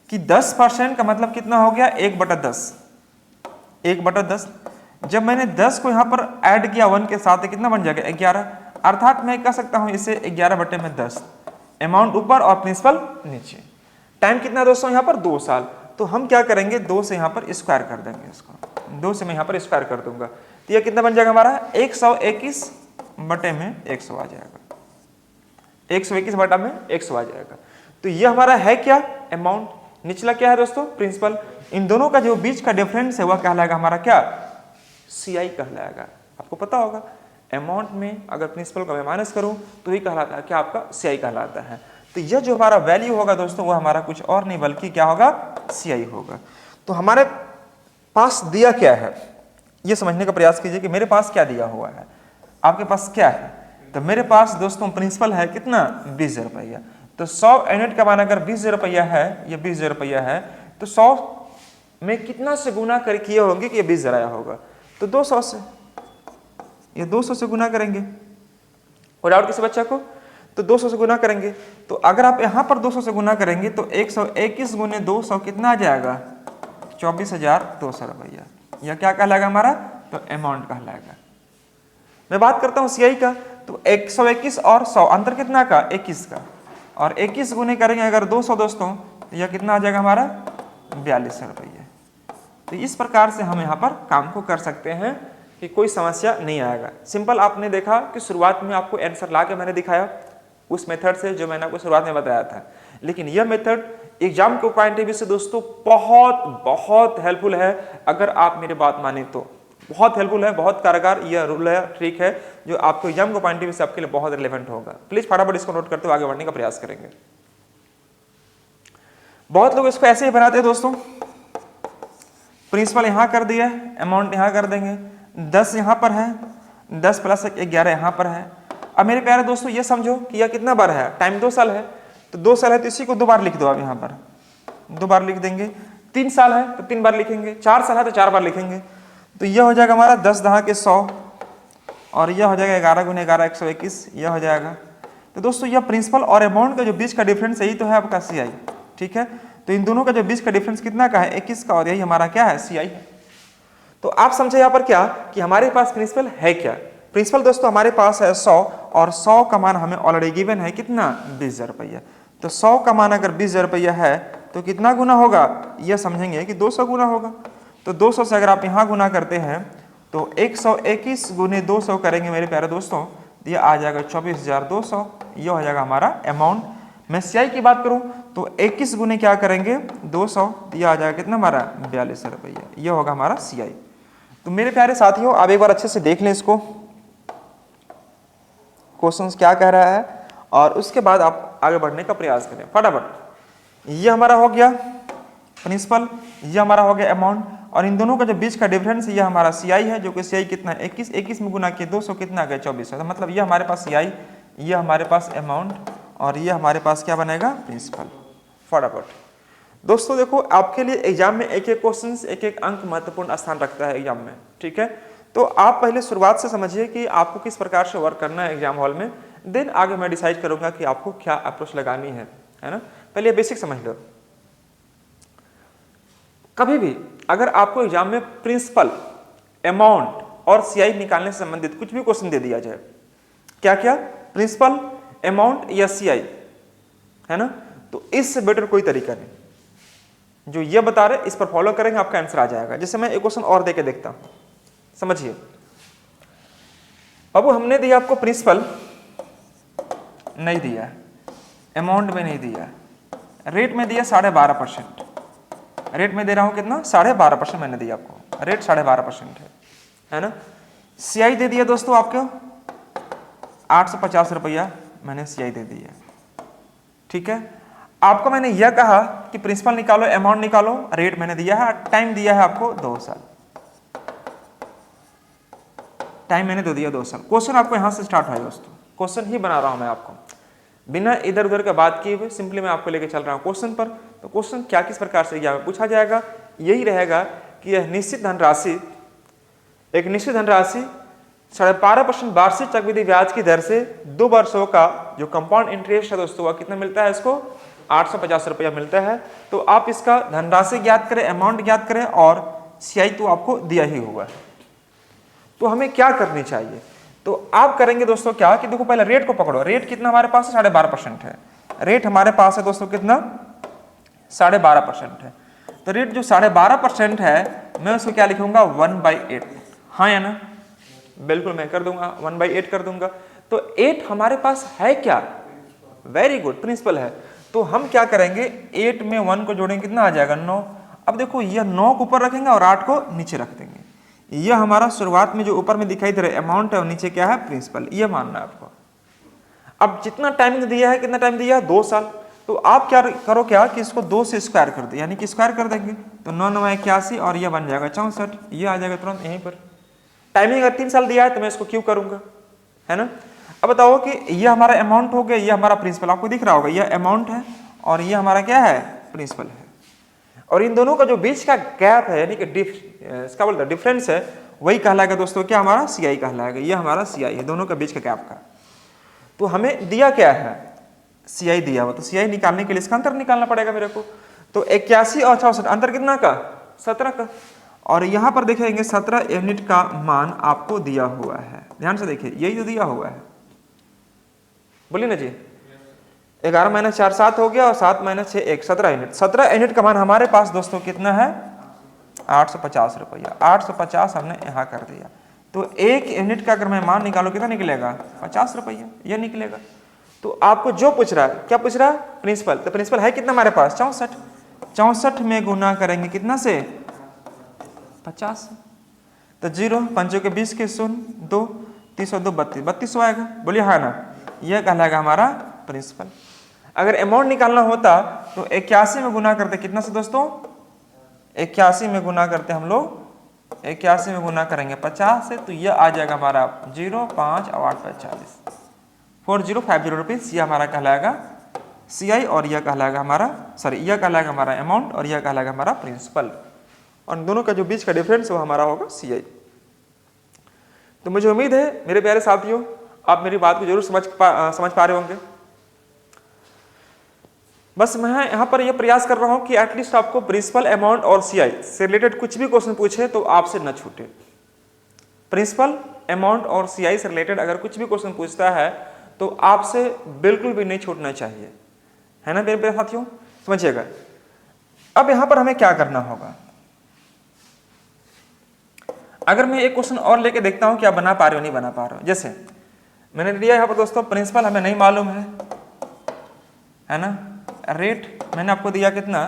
A: कि 10% का मतलब कितना हो गया 1/10। 1/10 जब मैंने 10 को यहाँ पर ऐड किया 1 के साथ, कितना बन जाएगा 11। अर्थात मैं कह सकता हूँ इसे 11/10, अमाउंट ऊपर और प्रिंसिपल नीचे। टाइम कितना दोस्तों यहाँ पर 2 साल, तो हम क्या करेंगे 2 से यहाँ पर स्क्वायर कर देंगे, इसको 2 से मैं यहाँ पर स्क्वायर कर दूंगा, तो यह कितना बन जाएगा हमारा 121/100 आ जाएगा, 121/100 आ जाएगा। तो यह हमारा है क्या अमाउंट, निचला क्या है दोस्तों प्रिंसिपल। इन दोनों का जो बीच का डिफरेंस है वह कहलाएगा हमारा क्या, सीआई कहलाएगा। आपको पता होगा अमाउंट में अगर प्रिंसिपल का मैं माइनस करूं तो ही कहलाता है क्या, आपका सीआई कहलाता है। तो यह जो हमारा वैल्यू होगा दोस्तों वह हमारा कुछ और नहीं बल्कि क्या होगा, सीआई होगा। तो हमारे पास दिया क्या है यह समझने का प्रयास कीजिए कि मेरे पास क्या दिया हुआ है, आपके पास क्या है। तो मेरे पास दोस्तों प्रिंसिपल है कितना 20,000 रुपया। तो 100 यूनिट का मान अगर 20,000 रुपया है, ये 20,000 रुपया है, तो 100 में कितना से गुना कर किए होंगे कि ये 20,000 आया होगा, तो 200 से, ये 200 से गुना करेंगे। और डाउट किसी बच्चा को, तो 200 से गुना करेंगे। तो अगर आप यहाँ पर 200 से गुना करेंगे तो 121 गुने 200 कितना आ जाएगा 24,200 रुपया। यह क्या कहलाएगा हमारा, तो अमाउंट कहलाएगा। मैं बात करता हूँ सीआई का, तो 121 और 100 अंतर कितना का 21 का, और 21 गुने करेंगे अगर 200 दोस्तों, तो यह कितना आ जाएगा हमारा 4200 रुपया। तो इस प्रकार से हम यहाँ पर काम को कर सकते हैं कि कोई समस्या नहीं आएगा। सिंपल आपने देखा कि शुरुआत में आपको आंसर ला के मैंने दिखाया उस मेथड से जो मैंने आपको शुरुआत में बताया था, लेकिन यह मेथड एग्जाम के पॉइंट ऑफ व्यू से दोस्तों बहुत बहुत हेल्पफुल है। अगर आप मेरी बात माने तो बहुत हेल्पफुल है, बहुत कारगर यह रूल है, ट्रिक है जो आपको एग्जाम के पॉइंट ऑफ व्यू से आपके लिए बहुत रिलेवेंट होगा। प्लीज फटाफट इसको नोट करते हुए आगे बढ़ने का प्रयास करेंगे। बहुत लोग इसको ऐसे ही बनाते हैं दोस्तों, प्रिंसिपल यहां कर दिया, अमाउंट यहां कर देंगे, 10 यहां पर है, 10 प्लस 11 यहां पर है। अब मेरे प्यारे दोस्तों ये समझो कि यह कितना बार है, टाइम 2 साल है, तो 2 साल है तो इसी को 2 बार लिख दो। आप यहाँ पर 2 बार लिख देंगे। 3 साल है तो 3 बार लिखेंगे, 4 साल है तो 4 बार लिखेंगे। तो यह हो जाएगा हमारा 10 दहा के 100 और यह हो जाएगा 11 गुने 11 121, यह हो जाएगा। तो दोस्तों यह प्रिंसिपल और अमाउंट का जो बीच का डिफरेंस यही तो है आपका CI, ठीक है। तो इन दोनों का जो बीच का डिफरेंस कितना का है, 21 का, और यही हमारा क्या है, CI है। तो आप समझे यहाँ पर क्या कि हमारे पास प्रिंसिपल है क्या। प्रिंसिपल दोस्तों हमारे पास है 100 और 100 का मान हमें ऑलरेडी गिवन है कितना, 20,000 रुपया। तो 100 का मान अगर 20,000 रुपया है तो कितना गुना होगा, यह समझेंगे कि 200 गुना होगा। तो 200 से अगर आप यहाँ गुना करते हैं तो 121 गुने 200 करेंगे मेरे प्यारे दोस्तों, ये आ जाएगा 24,200, ये हो जाएगा हमारा अमाउंट। मैं CI की बात करूं तो 21 गुने क्या करेंगे 200, ये आ जाएगा कितना हमारा 42 रुपया, ये होगा हमारा CI। तो मेरे प्यारे साथियों आप एक बार अच्छे से देख लें इसको, क्वेश्चन क्या कह रहा है, और उसके बाद आप आगे बढ़ने का प्रयास करें फटाफट। ये हमारा हो गया प्रिंसिपल, ये हमारा हो गया अमाउंट, और इन दोनों का जो बीच का डिफरेंस ये हमारा CI है, जो कि CI कितना है 21 में गुना किया 200 कितना आ गया 24 है। तो मतलब ये हमारे पास CI, ये हमारे पास अमाउंट, और ये हमारे पास क्या बनेगा, प्रिंसिपल। फटाफट दोस्तों देखो, आपके लिए एग्जाम में एक एक क्वेश्चन एक एक अंक महत्वपूर्ण स्थान रखता है एग्जाम में, ठीक है। तो आप पहले शुरुआत से समझिए कि आपको किस प्रकार से वर्क करना है एग्जाम हॉल में, देन आगे मैं डिसाइड करूंगा कि आपको क्या अप्रोच लगानी है ना। पहले बेसिक समझ लो। कभी भी अगर आपको एग्जाम में प्रिंसिपल, अमाउंट और CI निकालने से संबंधित कुछ भी क्वेश्चन दे दिया जाए, क्या क्या, प्रिंसिपल, अमाउंट या CI, है ना, तो इससे बेटर कोई तरीका नहीं। जो ये बता रहे इस पर फॉलो करेंगे आपका आंसर आ जाएगा। जैसे मैं एक क्वेश्चन और देके देखता हूं, समझिए। अब हमने दिया आपको प्रिंसिपल, नहीं दिया, अमाउंट में नहीं दिया, रेट में दिया 12.5%, रेट में दे रहा हूं कितना, 12.5% मैंने दिया आपको, रेट 12.5% है ना। CI दे दिया दोस्तों आपको 850 रुपया मैंने CI दे दिया, ठीक है। आपको मैंने यह कहा कि प्रिंसिपल निकालो, अमाउंट निकालो, रेट मैंने दिया है, टाइम दिया है आपको 2 साल, टाइम मैंने दे दिया 2 साल। क्वेश्चन आपको यहां से स्टार्ट है दोस्तों, क्वेश्चन ही बना रहा हूं मैं आपको, बिना इधर उधर का बात किए हुए सिंपली मैं आपको लेके चल रहा हूं क्वेश्चन पर। तो क्वेश्चन क्या किस प्रकार से एग्जाम में पूछा जाएगा, यही रहेगा कि यह निश्चित धनराशि, एक निश्चित धनराशि 12.5% वार्षिक चक्रवृद्धि ब्याज की दर से 2 वर्षों का जो कंपाउंड इंटरेस्ट है दोस्तों, वह कितना मिलता है, इसको 850 रुपया मिलता है। तो आप इसका धनराशि ज्ञात करें, अमाउंट ज्ञात करें, और CI तो आपको दिया ही हुआ है। तो हमें क्या करनी चाहिए, तो आप करेंगे दोस्तों क्या कि देखो पहले रेट को पकड़ो। रेट कितना हमारे पास है, 12.5% है। रेट हमारे पास है दोस्तों कितना, 12.5% है। तो रेट जो 12.5% है, मैं उसको क्या लिखूंगा, 1/8, हाँ या ना, बिल्कुल मैं कर दूंगा, 1/8 कर दूंगा। तो 8 हमारे पास है क्या, वेरी गुड, प्रिंसिपल है। तो हम क्या करेंगे, 8 में 1 को जोड़ेंगे, कितना आ जाएगा, 9। अब देखो यह 9 को ऊपर रखेंगे और 8 को नीचे रख देंगे। यह हमारा शुरुआत में जो ऊपर में दिखाई दे रहा है अमाउंट है, और नीचे क्या है, प्रिंसिपल, यह मानना है आपको। अब जितना टाइम दिया है, कितना टाइम दिया है, 2 साल। तो आप क्या करो, क्या कि इसको 2 से स्क्वायर कर दो, यानी कि स्क्वायर कर देंगे तो 9 9 81, और यह बन जाएगा 64, यह आ जाएगा तुरंत यहीं पर। टाइमिंग अगर 3 साल दिया है तो मैं इसको क्यों करूंगा, है ना। अब बताओ कि यह हमारा अमाउंट हो गया, यह हमारा प्रिंसिपल, आपको दिख रहा होगा, यह अमाउंट है और यह हमारा क्या है, प्रिंसिपल है। और इन दोनों का जो बीच का गैप है, यानी कि इसका बोलते डिफरेंस है, वही कहलाएगा दोस्तों क्या, हमारा CI कहलाएगा। यह हमारा CI है, दोनों के बीच का गैप का। तो हमें दिया क्या है, CI दिया हुआ, तो CI निकालने के लिए इसका अंतर निकालना पड़ेगा मेरे को। तो 81 और 64, अंतर कितना का, 17 का। और यहाँ पर देखेंगे 17 यूनिट का मान आपको दिया हुआ है, ध्यान से देखिए, यही तो दिया हुआ है, बोलिए ना जी। 11 - 4 7 हो गया, और 7 - 6 1, 17 यूनिट। 17 यूनिट का मान हमारे पास दोस्तों कितना है, 850 रुपया। 850 हमने यहाँ कर दिया, तो 1 यूनिट का अगर मैं मान निकालो कितना निकलेगा 50 रुपया, यह निकलेगा। तो आपको जो पूछ रहा है, क्या पूछ रहा है, प्रिंसिपल। तो प्रिंसिपल है कितना हमारे पास 64, 64 में गुना करेंगे कितना से 50, तो 0 5 के 20 के 0 2 3 2 32 32 आएगा, बोलिए हाँ ना, यह कहलाएगा हमारा प्रिंसिपल। अगर अमाउंट निकालना होता तो 81 में गुना करते कितना से दोस्तों, 81 में गुना करते हम लोग, 81 में गुना करेंगे 50 से, तो यह आ जाएगा हमारा 0 5 और 8 45 4050 रुपीज़। यह हमारा कहलाएगा CI और यह कहलाएगा हमारा यह कहलाएगा हमारा अमाउंट और यह कहलाएगा हमारा प्रिंसिपल, और दोनों का जो बीच का डिफरेंस वो हमारा होगा CI। तो मुझे उम्मीद है मेरे प्यारे साथियों आप मेरी बात को जरूर समझ पा रहे होंगे। बस मैं यहाँ पर यह प्रयास कर रहा हूँ कि एटलीस्ट आपको प्रिंसिपल, अमाउंट और CI से रिलेटेड कुछ भी क्वेश्चन पूछे तो आपसे न छूटे। प्रिंसिपल, अमाउंट और CI से रिलेटेड अगर कुछ भी क्वेश्चन पूछता है तो आपसे बिल्कुल भी नहीं छूटना चाहिए, है ना मेरे प्यारे साथियों, समझिएगा। अब यहाँ पर हमें क्या करना होगा, अगर मैं एक क्वेश्चन और लेके देखता हूँ कि आप बना पा रहे हो नहीं बना पा रहे हो। जैसे मैंने दिया यहाँ पर दोस्तों प्रिंसिपल हमें नहीं मालूम है ना, रेट मैंने आपको दिया कितना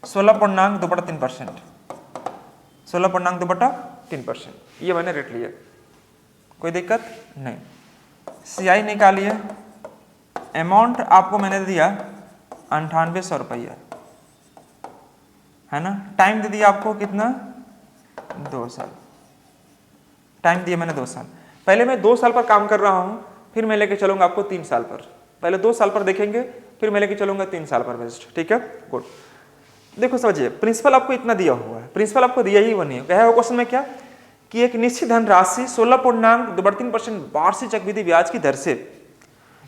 A: 16.2/3%, 16.2/3%, ये मैंने रेट लिया, कोई दिक्कत नहीं। CI निकालिए, अमाउंट आपको मैंने दिया 9800 रुपया, है ना। टाइम दे दिया आपको कितना 2 साल, टाइम दिया मैंने 2 साल। पहले मैं 2 साल पर काम कर रहा हूं, फिर मैं लेके चलूंगा आपको 3 साल पर। पहले 2 साल पर देखेंगे, फिर मैं लेके चलूंगा 3 साल पर बेस्ट, ठीक है, गुड। देखो समझिए, प्रिंसिपल आपको इतना दिया हुआ है, प्रिंसिपल आपको दिया ही नहीं है, कहा है क्वेश्चन में क्या कि एक निश्चित धनराशि 16.2/3% वार्षिक चक्रवृद्धि ब्याज की दर से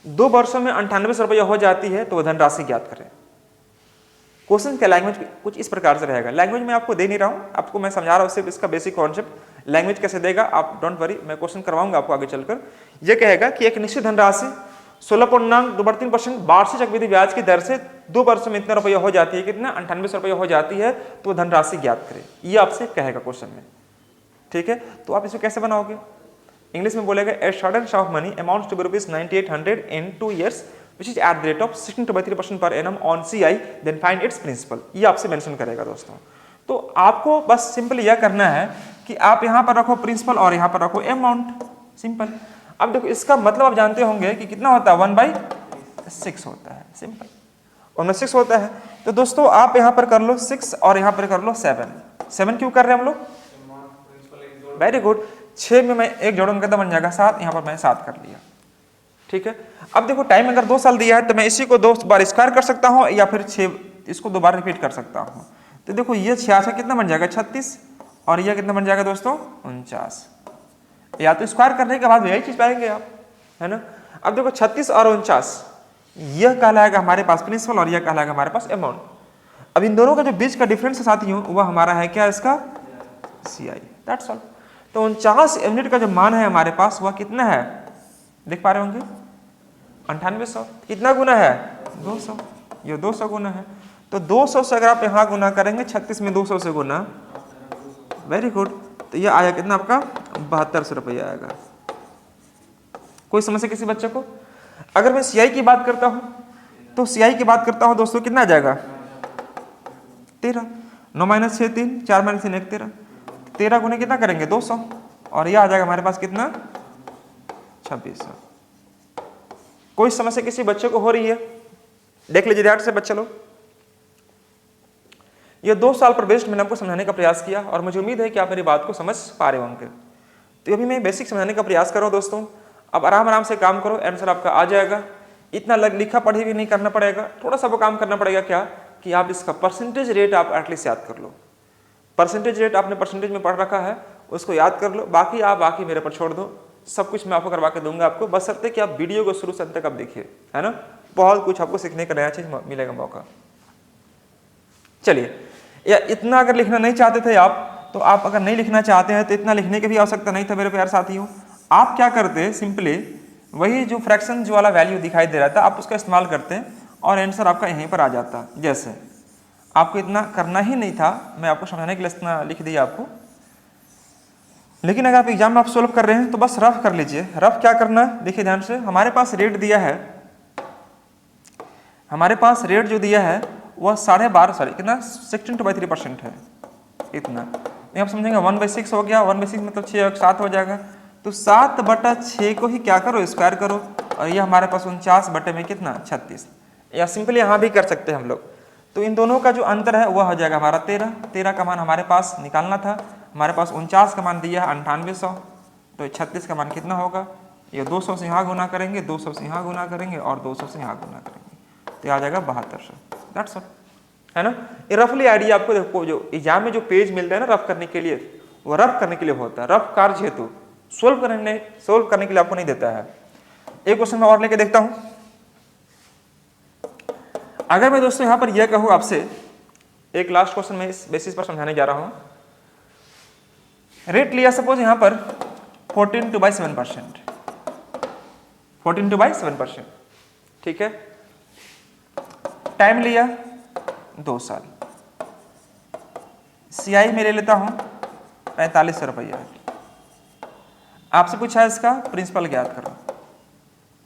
A: 2 वर्षों में 9800 रुपया हो जाती है, तो वह धनराशि ज्ञात करें। क्वेश्चन का लैंग्वेज कुछ इस प्रकार से रहेगा, लैंग्वेज मैं आपको दे नहीं रहा हूं, आपको मैं समझा रहा हूं सिर्फ इसका बेसिक कॉन्सेप्ट। लैंग्वेज कैसे देगा आप डोंट वरी, मैं क्वेश्चन करवाऊंगा आपको आगे चलकर। यह कहेगा कि एक निश्चित धनराशि 16.2/3% वार्षिक चक्रवृद्धि ब्याज की दर से 2 वर्षों में इतना रुपया हो जाती है, कितना 9800 रुपया हो जाती है, तो धनराशि ज्ञात करें, ये आपसे कहेगा क्वेश्चन में, ठीक है। तो आप इसे कैसे बनाओगे, इंग्लिश में बोलेगा a sudden sum of money amounts to be ₹9800 in 2 years which is at the rate of 16.3% per annum on CI, then find its principal, ये आपसे मेंशन करेगा दोस्तों। तो आपको बस सिंपल यह करना है कि आप यहाँ पर रखो प्रिंसिपल और यहाँ पर रखो अमाउंट, सिंपल। अब देखो इसका मतलब आप जानते होंगे कि कितना होता है 1/6 होता है, सिंपल, 1/6 होता है। तो दोस्तों आप यहाँ पर कर लो 6 और यहाँ पर कर लो 7 क्यों कर रहे हैं हम लोग, वेरी गुड। 6 में मैं 1 जोड़ूंगा तो बन जाएगा 7, यहाँ पर मैं 7 कर लिया, ठीक है। अब देखो टाइम अगर 2 साल दिया है तो मैं इसी को 2 बार स्क्वायर कर सकता हूँ या फिर 6 इसको 2 बार रिपीट कर सकता हूँ। तो देखो ये 66 कितना बन जाएगा 36 और यह कितना बन जाएगा दोस्तों 49, या तो स्क्वायर करने के बाद यही चीज पाएंगे आप, है ना। अब देखो 36 और 49 यह कहलाएगा हमारे पास प्रिंसिपल और यह कहलाएगा हमारे पास अमाउंट। अब इन दोनों का जो बीच का डिफरेंस है साथियों वह हमारा है क्या, इसका CI, दैट्स ऑल। तो 49 यूनिट का जो मान है हमारे पास वह कितना है, देख पा रहे होंगे 9800, कितना गुना है 200, ये 200 गुना है। तो 200 से अगर आप यहाँ गुना करेंगे 36 में 200 से गुना, वेरी गुड, तो ये आया कितना आपका 7200 रुपया आएगा। कोई समस्या किसी बच्चे को। अगर मैं CI की बात करता हूँ तो CI की बात करता हूँ दोस्तों कितना आ जाएगा 13, 9 - 6 3, 4 - 3 1 13, 13 गुने कितना करेंगे 200 और यह आ जाएगा हमारे पास कितना 2600। कोई समस्या किसी बच्चे को हो रही है, देख लीजिए ध्यान से बच्चे लोग। ये 2 साल पर बेस्ड मैंने आपको समझाने का प्रयास किया और मुझे उम्मीद है कि आप मेरी बात को समझ पा रहे होंगे। तो अभी मैं बेसिक समझाने का प्रयास कर रहा हूँ दोस्तों, अब आराम आराम से काम करो, आंसर आपका आ जाएगा। इतना लिखा पढ़ी भी नहीं करना पड़ेगा, थोड़ा सा वो काम करना पड़ेगा क्या कि आप इसका परसेंटेज रेट आप एटलीस्ट याद कर लो। परसेंटेज रेट आपने परसेंटेज में पढ़ रखा है उसको याद कर लो, बाकी आप बाकी मेरे पर छोड़ दो, सब कुछ मैं आपको करवा के दूंगा आपको, बशर्ते कि आप वीडियो को शुरू से अंत तक आप देखिए, है ना। बहुत कुछ आपको सीखने का नया चीज मिलेगा मौका। चलिए, या इतना अगर लिखना नहीं चाहते थे आप, तो आप अगर नहीं लिखना चाहते हैं तो इतना लिखने की भी आवश्यकता नहीं था मेरे प्यारे साथियों। आप क्या करते, सिंपली वही जो फ्रैक्शन जो वाला वैल्यू दिखाई दे रहा था आप उसका इस्तेमाल करते और आंसर आपका यहीं पर आ जाता। जैसे आपको इतना करना ही नहीं था, मैं आपको समझाने के लिए इतना लिख दिया आपको लेकिन अगर आप एग्जाम में आप सोल्व कर रहे हैं तो बस रफ कर लीजिए। रफ क्या करना है, देखिए ध्यान से, हमारे पास रेट दिया है, हमारे पास रेट जो दिया है वह 12.5 सॉरी कितना 62/3% है इतना। आप समझेंगे 1/6 हो गया, 1/6 मतलब 6 7 हो जाएगा, तो 7/6 को ही क्या करो स्क्वायर करो, और ये हमारे पास 49 बटे में कितना 36, या सिंपली यहाँ भी कर सकते हैं हम लोग। तो इन दोनों का जो अंतर है वह हो जाएगा हमारा 13 का मान हमारे पास निकालना था, हमारे पास 49 का मान दिया है 9800, तो 36 का मान कितना होगा, ये 200 से यहाँ गुना करेंगे, 200 से यहाँ गुना करेंगे और 200 से यहाँ गुना करेंगे, तो आ जाएगा 7200। दैट्स ऑल, है ना। ये रफली आइडिया आपको देखो, जो एग्जाम में जो पेज मिलता है ना रफ करने के लिए, वो रफ करने के लिए होता है, रफ कार्य हेतु, सोल्व करने के लिए आपको नहीं देता है। एक क्वेश्चन मैं और लेके देखता हूं। अगर मैं दोस्तों यहां पर यह कहूं आपसे, एक लास्ट क्वेश्चन मैं इस बेसिस पर समझाने जा रहा हूं। रेट लिया सपोज यहां पर 14/7%, 14/7%, ठीक है। टाइम लिया 2 साल, CI में ले लेता हूं 4500 रुपया। आपसे पूछा है इसका प्रिंसिपल ज्ञात करो,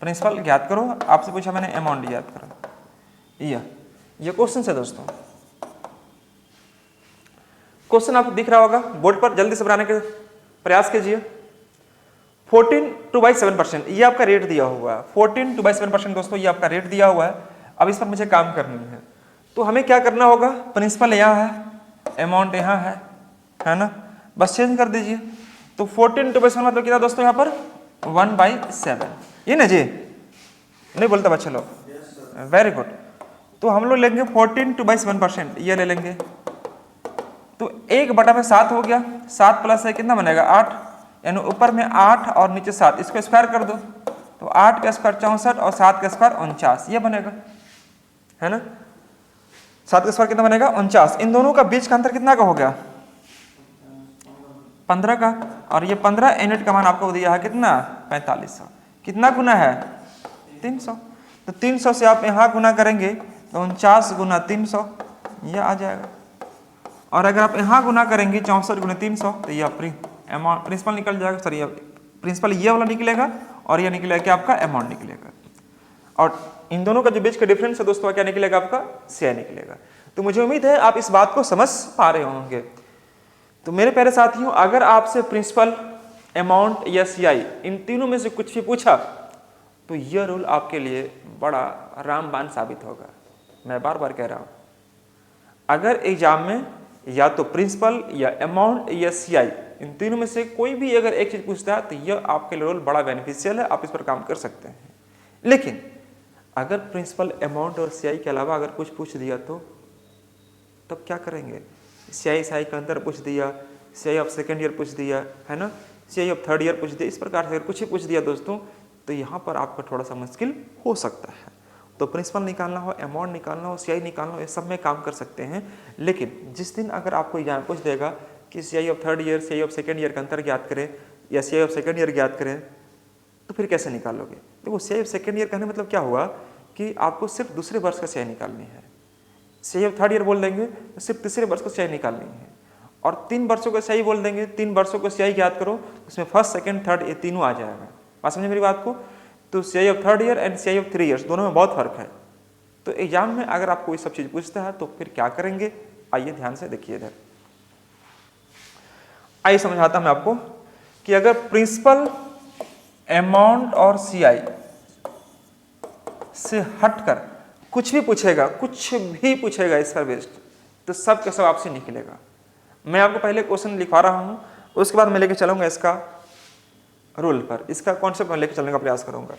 A: प्रिंसिपल ज्ञात करो, आपसे पूछा मैंने अमाउंट ज्ञात करो। ये क्वेश्चन है दोस्तों, क्वेश्चन आपको दिख रहा होगा बोर्ड पर, जल्दी से बनाने के प्रयास कीजिए। 14/7% ये आपका रेट दिया हुआ है, 14/7% दोस्तों ये आपका रेट दिया हुआ है। अब इस पर मुझे काम करनी है, तो हमें क्या करना होगा, प्रिंसिपल यहाँ है, अमाउंट यहाँ है ना, बस चेंज कर दीजिए। तो 14/7 मतलब कितना दोस्तों यहाँ पर 1/7, ये ना जी, नहीं बोलता बच्चे लोग, वेरी गुड। तो हम लोग लेंगे 14/7%, ये ले लेंगे, तो 1/7 हो गया, 7 प्लस है कितना बनेगा 8, यानी ऊपर में 8 और नीचे 7, इसको स्क्वायर कर दो, तो 8 का स्क्वायर 64 और 7 का स्क्वायर 49, ये बनेगा, है ना। 7 का स्क्वायर कितना बनेगा 49, इन दोनों का बीच का अंतर कितना का हो गया 15 का, और ये 15 यूनिट का मान आपको दिया है कितना 4500, कितना गुना है 300, तो 300 से आप यहाँ गुना करेंगे तो 49 गुना 300 यह आ जाएगा, और अगर आप यहाँ गुना करेंगे 64 गुना 300 तो यह अमाउंट प्रिंसिपल निकल जाएगा, सॉरी प्रिंसिपल ये वाला निकलेगा और यह निकलेगा क्या आपका अमाउंट निकलेगा, और इन दोनों का जो बीच का डिफरेंस है दोस्तों क्या निकलेगा आपका CI निकलेगा। तो मुझे उम्मीद है आप इस बात को समझ पा रहे होंगे। तो मेरे प्यारे साथियों, अगर आपसे प्रिंसिपल, अमाउंट या CI इन तीनों में से कुछ भी पूछा तो यह रूल आपके लिए बड़ा रामबाण साबित होगा। मैं बार बार कह रहा हूं, अगर एग्जाम में या तो प्रिंसिपल या अमाउंट या CI इन तीनों में से कोई भी अगर एक चीज पूछता है तो यह आपके लिए रूल बड़ा बेनिफिशियल है, आप इस पर काम कर सकते हैं। लेकिन अगर प्रिंसिपल, अमाउंट और CI के अलावा अगर कुछ पूछ दिया तो तब क्या करेंगे, CI का अंतर पूछ दिया, CI ऑफ सेकेंड ईयर पूछ दिया, है ना, CI ऑफ थर्ड ईयर पूछ दिया, इस प्रकार से अगर कुछ ही पूछ दिया दोस्तों तो यहाँ पर आपका थोड़ा सा मुश्किल हो सकता है। तो प्रिंसिपल निकालना हो, अमाउंट निकालना हो, CI निकालना हो, ये सब में काम कर सकते हैं। लेकिन जिस दिन अगर आपको एग्जाम पूछ देगा कि CI of third year, CI of second year का अंतर ज्ञात करें या CI ऑफ सेकेंड ईयर ज्ञात करें, तो फिर कैसे निकालोगे। देखो CI ऑफ सेकेंड ईयर कहने मतलब क्या हुआ कि आपको सिर्फ दूसरे वर्ष का CI निकालनी है, CI ऑफ थर्ड ईयर बोल देंगे तो सिर्फ तीसरे वर्ष को CI निकालनी है, और 3 वर्षों का CI बोल देंगे, 3 वर्षों को CI ज्ञात करो, उसमें फर्स्ट, सेकंड, थर्ड ये तीनों आ जाएगा। बात समझे मेरी बात को। तो CI of third year and CI of 3 years दोनों में बहुत फर्क है। तो एग्जाम में अगर आपको ये सब चीज पूछता है तो फिर क्या करेंगे, आइए ध्यान से देखिए इधर। आइए समझाता मैं आपको कि अगर प्रिंसिपल, अमाउंट और CI से हटकर कुछ भी पूछेगा, कुछ भी पूछेगा इस पर बेस्ड, तो सब का सब आपसे निकलेगा। मैं आपको पहले क्वेश्चन लिखवा रहा हूं, उसके बाद मैं लेके चलूंगा इसका रूल पर, इसका कॉन्सेप्ट में लेके चलने का प्रयास करूंगा।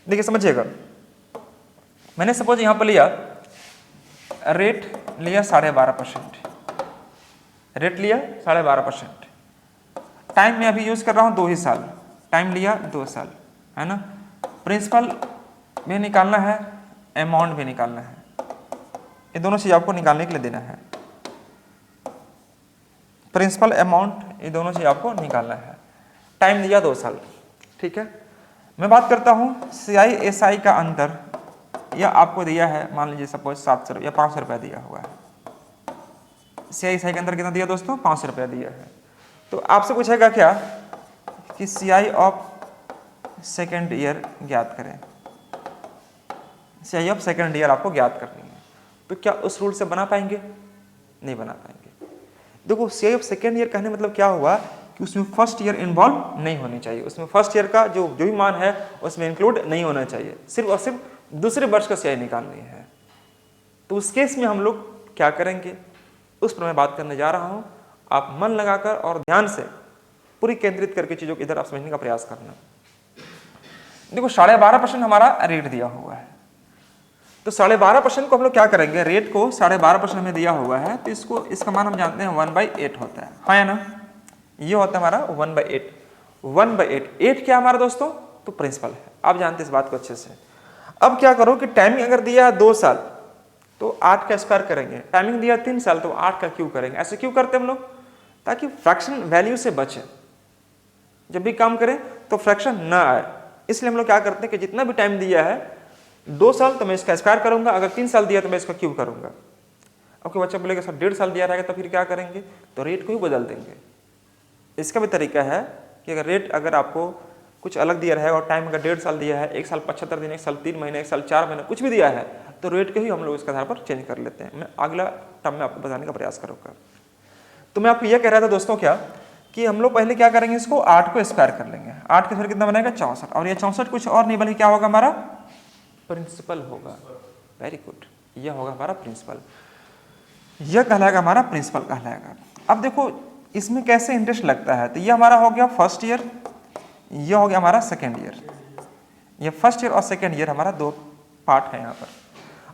A: देखिए समझिएगा, मैंने सपोज यहां पर लिया रेट लिया 12.5%, रेट लिया 12.5%, टाइम में अभी यूज कर रहा हूं 2 ही साल, टाइम लिया 2 साल, है ना। प्रिंसिपल भी निकालना है, अमाउंट भी निकालना है, ये दोनों चीज आपको निकालने के लिए देना है। प्रिंसिपल, अमाउंट ये दोनों चीज आपको निकालना है, टाइम दिया 2 साल, ठीक है। मैं बात करता हूं CI SI का अंतर, यह आपको दिया है मान लीजिए सपोज 700 या 500 रुपया दिया हुआ है। CI SI के अंदर कितना दिया दोस्तों 500 रुपया दिया है। तो आपसे पूछेगा क्या कि CI ऑफ सेकेंड ईयर ज्ञात करें, CI ऑफ सेकेंड ईयर आपको ज्ञात करनी है, तो क्या उस रूल से बना पाएंगे? नहीं बना पाएंगे। देखो CI ऑफ सेकेंड ईयर कहने मतलब क्या हुआ कि उसमें फर्स्ट ईयर इन्वॉल्व नहीं होनी चाहिए, उसमें फर्स्ट ईयर का जो भी मान है उसमें इंक्लूड नहीं होना चाहिए, सिर्फ और सिर्फ दूसरे वर्ष का CI निकालनी है। तो उस केस में हम लोग क्या करेंगे उस पर मैं बात करने जा रहा हूं। आप मन लगाकर और ध्यान से पूरी केंद्रित करके चीजों को इधर आप समझने का प्रयास करना। देखो 12.5% हमारा रेट दिया हुआ है, तो 12.5% को हम लोग क्या करेंगे, रेट को 12.5% हमें दिया हुआ है, तो इसको इसका मान हम जानते हैं 1/8 होता है, हाँ या ना? ये होता है हमारा 1/8। 1/8 8 क्या हमारा दोस्तों? तो प्रिंसिपल है, आप जानते हैं इस बात को अच्छे से। अब क्या करो कि टाइमिंग अगर दिया है 2 साल तो 8 का स्क्वायर करेंगे, टाइमिंग दिया 3 साल तो 8 का क्यूब करेंगे। ऐसे क्यों करते हैं हम लोग? ताकि फ्रैक्शन वैल्यू से बचे, जब भी काम करें तो फ्रैक्शन ना आए, इसलिए हम लोग क्या करते हैं कि जितना भी टाइम दिया है 2 साल तो मैं इसका स्क्वायर करूंगा, अगर 3 साल दिया तो मैं इसका क्यूब करूंगा। अब कोई बच्चा बोलेगा सर 1.5 साल दिया रहेगा तो फिर क्या करेंगे, तो रेट को ही बदल देंगे। इसका भी तरीका है कि अगर रेट अगर आपको कुछ अलग दिया रहेगा और टाइम अगर 1.5 साल दिया है, 1 साल 75 दिन, 1 साल 3 महीने, 1 साल 4 महीने, कुछ भी दिया है, तो रेट को ही हम लोग इसके आधार पर चेंज कर लेते हैं। मैं अगला टर्म में आपको बताने का प्रयास करूंगा। तो मैं आपको यह कह रहा था दोस्तों क्या कि हम लोग पहले क्या करेंगे, इसको 8 को स्क्वायर कर लेंगे। 8 के फिर कितना बनेगा 64, और ये 64 कुछ और नहीं बल्कि क्या होगा हमारा प्रिंसिपल होगा। वेरी गुड, यह होगा हमारा प्रिंसिपल, यह कहलाएगा हमारा प्रिंसिपल कहलाएगा। अब देखो इसमें कैसे इंटरेस्ट लगता है, तो ये हमारा हो गया फर्स्ट ईयर, यह हो गया हमारा सेकेंड ईयर। ये फर्स्ट ईयर और सेकेंड ईयर हमारा 2 पार्ट है यहाँ पर।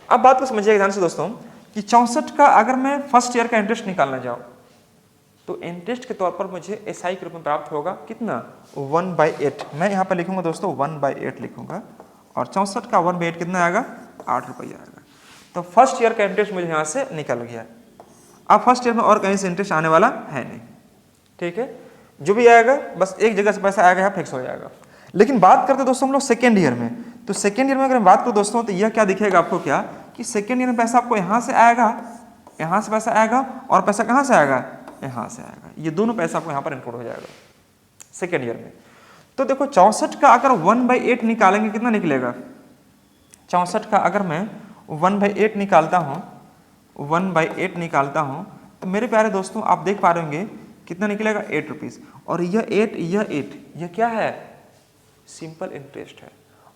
A: अब बात को समझिएगा ध्यान से दोस्तों कि 64 का अगर मैं फर्स्ट ईयर का इंटरेस्ट निकालना जाऊँ तो इंटरेस्ट के तौर पर मुझे SI के रूप में प्राप्त होगा कितना 1/8। मैं यहाँ पर लिखूंगा दोस्तों 1/8 लिखूंगा, और 64 का 1/8 कितना आएगा 8 रुपया आएगा। तो फर्स्ट ईयर का इंटरेस्ट मुझे यहाँ से निकल गया। अब फर्स्ट ईयर में और कहीं से इंटरेस्ट आने वाला है नहीं, ठीक है, जो भी आएगा बस एक जगह से पैसा आएगा, यहाँ फिक्स हो जाएगा। लेकिन बात करते दोस्तों हम लोग सेकेंड ईयर में, तो सेकेंड ईयर में अगर मैं बात करूँ दोस्तों तो यह क्या दिखेगा आपको क्या कि सेकेंड ईयर में पैसा आपको यहाँ से आएगा, यहाँ से पैसा आएगा, और पैसा कहाँ से आएगा, यहाँ से आएगा। ये दोनों पैसा आपको यहाँ पर इंक्लूड हो जाएगा सेकेंड ईयर में। तो देखो 64 का अगर 1/8 निकालेंगे कितना निकलेगा, 64 का अगर मैं 1/8 निकालता हूँ, 1/8 निकालता हूँ तो मेरे प्यारे दोस्तों आप देख पा रहे होंगे कितना निकलेगा 8 रुपीज़। और यह 8 यह क्या है, सिंपल इंटरेस्ट है।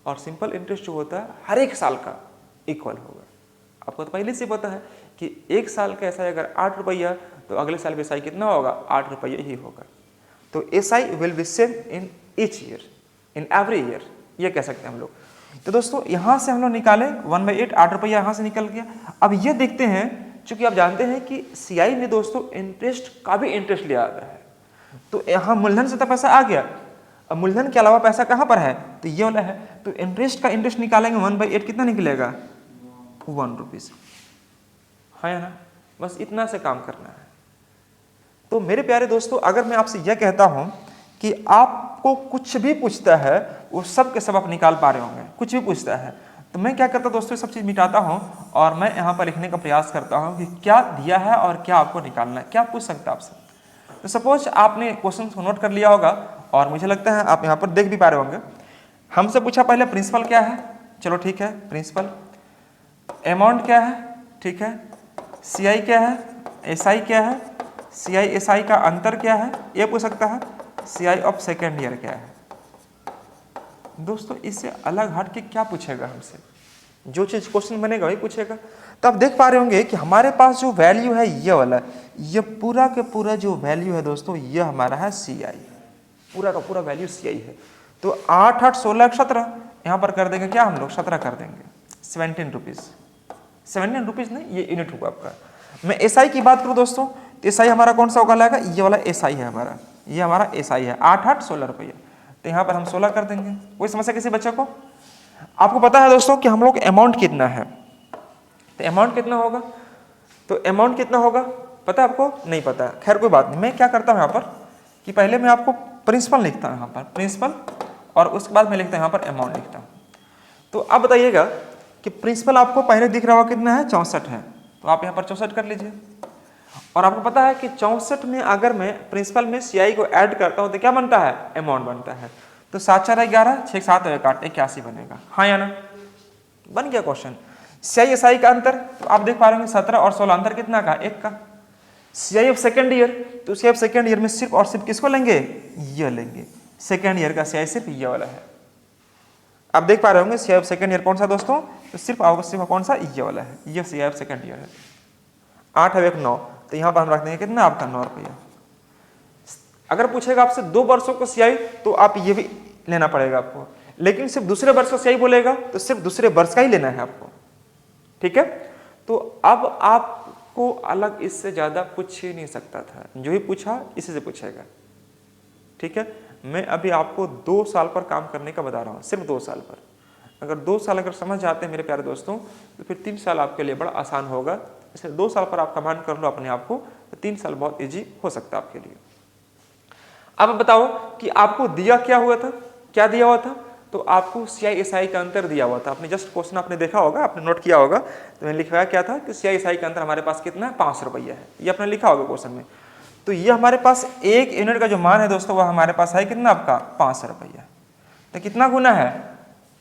A: और सिंपल इंटरेस्ट जो होता है हर एक साल का इक्वल होगा। आपको तो पहले से पता है कि एक साल का SI अगर 8 रुपया तो अगले साल भी SI कितना होगा 8 रुपया ही होगा। तो SI will be same in each year, in every year, ये कह सकते हैं हम लोग। तो दोस्तों यहाँ से हम लोग निकाले 1/8 8 रुपया यहाँ से निकल गया। अब ये देखते हैं, चूंकि आप जानते हैं कि CI में दोस्तों इंटरेस्ट का भी इंटरेस्ट लिया जाता है, तो यहाँ मूलधन से तो पैसा आ गया, अब मूलधन के अलावा पैसा कहाँ पर है, तो ये वाला है। तो इंटरेस्ट का इंटरेस्ट निकालेंगे 1/8 कितना निकलेगा 1 रुपीज़, हाँ या ना? बस इतना से काम करना है। तो मेरे प्यारे दोस्तों अगर मैं आपसे यह कहता हूं कि आपको कुछ भी पूछता है वो सब के सब आप निकाल पा रहे होंगे, कुछ भी पूछता है, तो मैं क्या करता दोस्तों सब चीज़ मिटाता हूं और मैं यहाँ पर लिखने का प्रयास करता हूं कि क्या दिया है और क्या आपको निकालना है, क्या पूछ सकता है आपसे। तो सपोज आपने क्वेश्चन को नोट कर लिया होगा और मुझे लगता है आप यहाँ पर देख भी पा रहे होंगे। हमसे पूछा पहले प्रिंसिपल क्या है, चलो ठीक है प्रिंसिपल, अमाउंट क्या है, ठीक है, CI क्या है, SI क्या है, CI SI का अंतर क्या है, ये पूछ सकता है, CI ऑफ सेकेंड ईयर क्या है। दोस्तों इससे अलग हट के क्या पूछेगा हमसे, जो चीज क्वेश्चन बनेगा वही पूछेगा। तो आप देख पा रहे होंगे कि हमारे पास जो वैल्यू है ये वाला, ये पूरा के पूरा जो वैल्यू है दोस्तों ये हमारा है CI, पूरा का पूरा वैल्यू CI है। तो 8 8 16 17 यहाँ पर कर देंगे क्या हम लोग 17 कर देंगे, 17 रुपीज़, 17 रुपीज़ नहीं ये यूनिट होगा आपका। मैं SI की बात करूँ दोस्तों तो SI हमारा कौन सा होगा लाएगा, ये वाला SI है हमारा, ये हमारा SI है 8 8 16 रुपये। तो यहाँ पर हम 16 कर देंगे। कोई समस्या किसी बच्चे को? आपको पता है दोस्तों कि हम लोग अमाउंट कितना है, तो अमाउंट कितना होगा, तो अमाउंट कितना होगा पता है आपको? नहीं पता है, खैर कोई बात नहीं। मैं क्या करता हूँ यहाँ पर कि पहले मैं आपको प्रिंसिपल लिखता हूँ यहाँ पर, प्रिंसिपल, और उसके बाद मैं लिखता हूँ यहाँ पर अमाउंट लिखता हूँ। तो अब बताइएगा कि प्रिंसिपल आपको पहले दिख रहा होगा कितना है 64 है, तो आप यहाँ पर 64 कर लीजिए। और आपको पता है कि 64 में अगर मैं प्रिंसिपल में CI को ऐड करता हूँ तो क्या बनता है, अमाउंट बनता है। तो 7 4 11, 6 7 8 81 बनेगा, हाँ या ना, बन गया क्वेश्चन। CI SI का अंतर तो आप देख पा रहे होंगे 17 और 16 अंतर कितना का, 1 का। CI ऑफ सेकेंड ईयर, तो CI ऑफ सेकेंड ईयर में सिर्फ और सिर्फ किसको लेंगे, ये लेंगे, सेकेंड ईयर का CI सिर्फ ये वाला है। आप देख पा रहे होंगे CI ऑफ सेकेंड ईयर कौन सा दोस्तों, तो सिर्फ कौन सा, ये वाला है, ये CI ऑफ सेकेंड ईयर है। 8 है 1 9, तो यहाँ पर हम रख देंगे कितना आपका 9 रुपया। अगर पूछेगा आपसे 2 वर्षों को CI तो आप ये भी लेना पड़ेगा आपको, लेकिन सिर्फ दूसरे वर्ष को CI बोलेगा तो सिर्फ दूसरे वर्ष का ही लेना है आपको, ठीक है। तो अब आपको अलग इससे ज्यादा पूछ ही नहीं सकता था, जो ही पूछा इसी से पूछेगा, ठीक है। मैं अभी आपको 2 साल पर काम करने का बता रहा हूँ, सिर्फ 2 साल पर। अगर 2 साल अगर समझ जाते हैं मेरे प्यारे दोस्तों, तो फिर 3 साल आपके लिए बड़ा आसान होगा। इसलिए 2 साल पर आप कमांड कर लो अपने आप को, तो 3 साल बहुत इजी हो सकता है आपके लिए। अब बताओ कि आपको दिया क्या हुआ था, क्या दिया हुआ था, तो आपको CI SI का अंतर दिया हुआ था। आपने जस्ट क्वेश्चन आपने देखा होगा, आपने नोट किया होगा, तो मैंने लिखवाया क्या था कि CI SI का अंतर हमारे पास कितना है, 5 रुपया है, ये आपने लिखा होगा क्वेश्चन में। तो ये हमारे पास 1 यूनिट का जो मान है दोस्तों, वह हमारे पास है कितना आपका, 5 रुपया। तो कितना गुना है,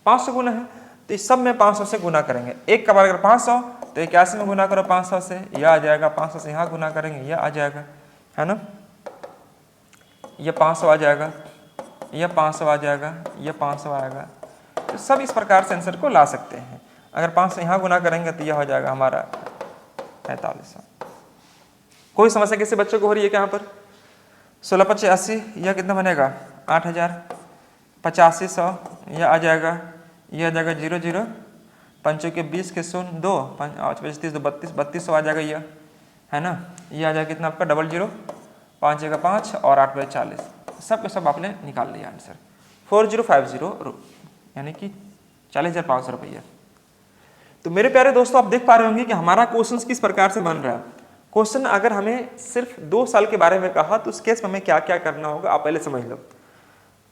A: 500 गुना है। तो इस सब में 500 से गुना करेंगे, 1 का बार अगर 500 तो 81 में गुना करो 500 से, यह आ जाएगा, 500 से यहाँ गुना करेंगे, यह आ जाएगा, है ना, यह 500 आ जाएगा, यह 500 आ जाएगा, यह 500 आएगा। तो सब इस प्रकार से आंसर को ला सकते हैं। अगर 500 यहाँ गुना करेंगे तो यह हो जाएगा हमारा 4500। कोई समस्या किसी बच्चे को हो रही है क्या यहाँ पर? 16 5 80, यह कितना बनेगा 8000, 8500 यह आ जाएगा, यह आ जाएगा 0 0, 5 के 20 के 0 2, 5 35 2 32, 3200 आ जाएगा, यह है ना, यह आ जाएगा कितना आपका 00, 5 जगह 5 और 8 बजे 40, सब के सब आपने निकाल लिया आंसर 4050 यानी कि 40,500 रुपया। तो मेरे प्यारे दोस्तों आप देख पा रहे होंगे कि हमारा क्वेश्चन किस प्रकार से बन रहा है। क्वेश्चन अगर हमें सिर्फ 2 साल के बारे में कहा तो उस केस में हमें क्या क्या करना होगा आप पहले समझ लो।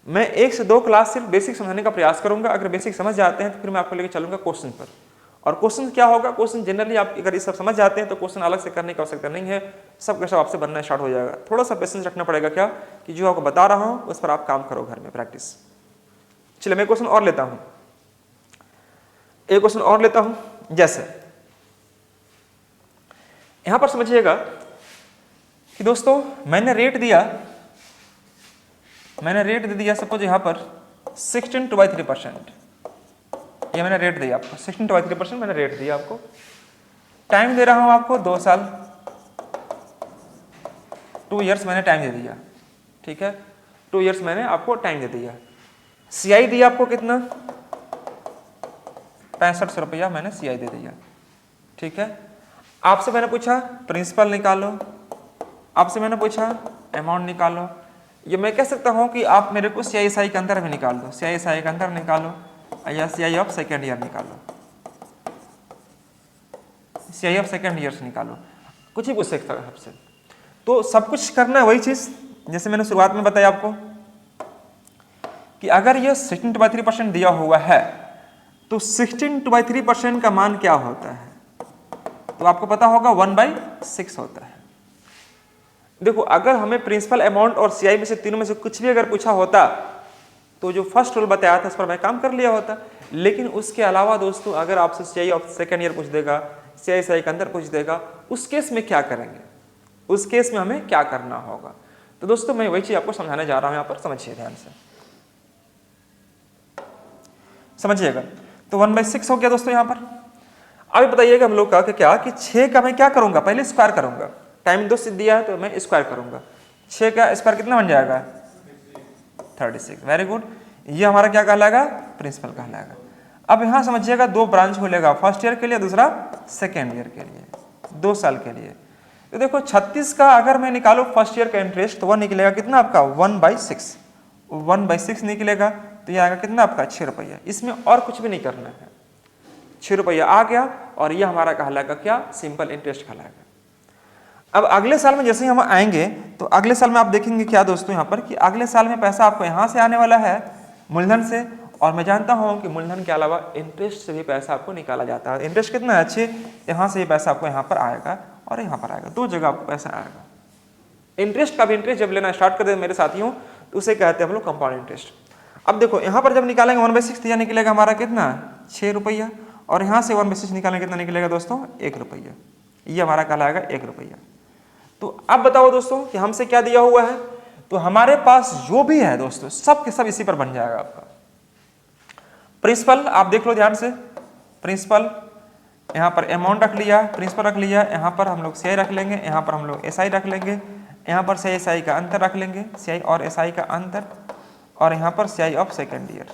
A: मैं 1 से 2 क्लास सिर्फ बेसिक समझाने का प्रयास करूंगा। अगर बेसिक समझ जाते हैं तो फिर मैं आपको लेकर चलूंगा क्वेश्चन पर। और क्वेश्चन क्या होगा, क्वेश्चन जनरली आप अगर ये सब समझ जाते हैं तो क्वेश्चन अलग से करने की आवश्यकता नहीं है, सब का सब आपसे बनना स्टार्ट हो जाएगा। थोड़ा सा पेशेंस रखना पड़ेगा क्या कि जो आपको बता रहा हूँ उस पर आप काम करो घर में, प्रैक्टिस। चलिए मैं क्वेश्चन और लेता हूँ, एक क्वेश्चन और लेता हूँ। जैसे यहां पर समझिएगा कि दोस्तों मैंने रेट दे दिया सपोज यहां पर 16/3%, ये मैंने रेट दिया आपको 16/3% मैंने रेट दिया आपको। टाइम दे रहा हूं आपको 2 साल, 2 इयर्स मैंने टाइम दे दिया, ठीक है, 2 इयर्स मैंने आपको टाइम दे दिया। CI दिया आपको कितना 6500 रुपया मैंने CI दे दिया, ठीक है। आपसे मैंने पूछा प्रिंसिपल निकालो, आपसे मैंने पूछा अमाउंट निकालो। ये मैं कह सकता हूं कि आप मेरे को CI SI का अंतर भी निकाल दो, CI SI का अंतर निकालो या CI ऑफ सेकेंड ईयर निकालो, CI ऑफ सेकेंड ईयर से निकालो, कुछ ही पूछ सकता है आपसे। तो सब कुछ करना है वही चीज जैसे मैंने शुरुआत में बताया आपको कि अगर यह 16/3% दिया हुआ है तो 16/3% का मान क्या होता है, तो आपको पता होगा 1/6 होता है। देखो अगर हमें प्रिंसिपल अमाउंट और CI में से तीनों में से कुछ भी अगर पूछा होता तो जो फर्स्ट रूल बताया था उस पर मैं काम कर लिया होता। लेकिन उसके अलावा दोस्तों अगर आपसे CI ऑफ सेकेंड ईयर पूछ देगा, CI SI का अंतर पूछ देगा, उस केस में क्या करेंगे, उस केस में हमें क्या करना होगा। तो दोस्तों मैं वही चीज आपको समझाने जा रहा हूं, यहाँ पर समझिए ध्यान से समझिएगा। तो 1/6 हो गया दोस्तों यहाँ पर। अभी बताइएगा हम लोग का क्या कि 6 का मैं क्या करूंगा, पहले स्क्वायर करूंगा, टाइम 2 से दिया है तो मैं स्क्वायर करूंगा। 6 का स्क्वायर कितना बन जाएगा 36, वेरी गुड। ये हमारा क्या कहलाएगा, प्रिंसिपल कहलाएगा। अब यहाँ समझिएगा 2 ब्रांच खुलेगा, फर्स्ट ईयर के लिए, दूसरा सेकेंड ईयर के लिए, 2 साल के लिए। तो देखो 36 का अगर मैं निकालू फर्स्ट ईयर का इंटरेस्ट तो वह निकलेगा कितना आपका 1/6 निकलेगा। तो ये आएगा कितना आपका 6 रुपया। इसमें और कुछ भी नहीं करना है, 6 रुपया आ गया और ये हमारा कहलाएगा क्या, सिंपल इंटरेस्ट कहलाएगा। अब अगले साल में जैसे ही हम आएंगे तो अगले साल में आप देखेंगे क्या दोस्तों यहाँ पर कि अगले साल में पैसा आपको यहाँ से आने वाला है मूलधन से, और मैं जानता हूँ कि मूलधन के अलावा इंटरेस्ट से भी पैसा आपको निकाला जाता है। इंटरेस्ट कितना है, अच्छे, यहाँ से ये पैसा आपको यहाँ पर आएगा और यहाँ पर आएगा, 2 जगह आपको पैसा आएगा। इंटरेस्ट का भी इंटरेस्ट जब लेना स्टार्ट कर दे मेरे साथियों तो उसे कहते हैं हम लोग कंपाउंड इंटरेस्ट। अब देखो यहाँ पर जब निकालेंगे 1/6 तो यह निकलेगा हमारा कितना 6 रुपया, और यहाँ से 1/6 निकालेंगे कितना निकलेगा दोस्तों 1 रुपया, ये हमारा कहलाएगा 1 रुपया। तो अब बताओ दोस्तों कि हमसे क्या दिया हुआ है, तो हमारे पास जो भी है दोस्तों सब के सब इसी पर बन जाएगा आपका। प्रिंसिपल आप देख लो ध्यान से, प्रिंसिपल यहाँ पर अमाउंट रख लिया, प्रिंसिपल रख लिया, यहाँ पर हम लोग सीआई रख लेंगे, यहाँ पर हम लोग एसआई रख लेंगे, यहाँ पर सीआई एसआई का अंतर रख लेंगे, सीआई और एसआई का अंतर, और यहाँ पर सीआई ऑफ सेकेंड ईयर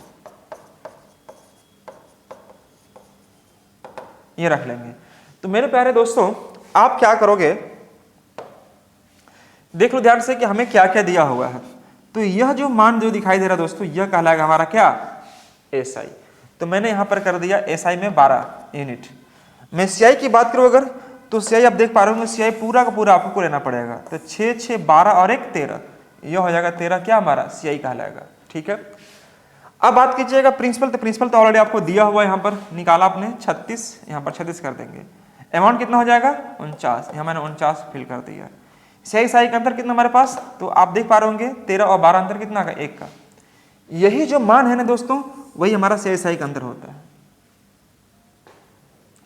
A: ये रख लेंगे। तो मेरे प्यारे दोस्तों आप क्या करोगे, देख लो ध्यान से कि हमें क्या क्या दिया हुआ है। तो यह जो मान जो दिखाई दे रहा है दोस्तों यह कहलाएगा हमारा क्या एसआई। तो मैंने यहाँ पर कर दिया एसआई में 12 यूनिट। मैं सीआई की बात करूँ अगर, तो सीआई आप देख पा रहे होंगे सीआई पूरा का पूरा आपको लेना पड़ेगा। तो 6 6 12 और 1 13, यह हो जाएगा 13 क्या हमारा सीआई कहलाएगा। ठीक है, अब बात कीजिएगा प्रिंसिपल, तो प्रिंसिपल तो ऑलरेडी आपको दिया हुआ है, यहाँ पर निकाला आपने 36, यहाँ पर 36 कर देंगे। अमाउंट कितना हो जाएगा 49, यहाँ मैंने 49 फिल कर दिया। सीआई एसआई का अंतर कितना हमारे पास, तो आप देख पा रहे होंगे 13 और 12 अंतर कितना का 1 का। यही जो मान है ना दोस्तों वही हमारा सीआई एसआई का अंतर होता है।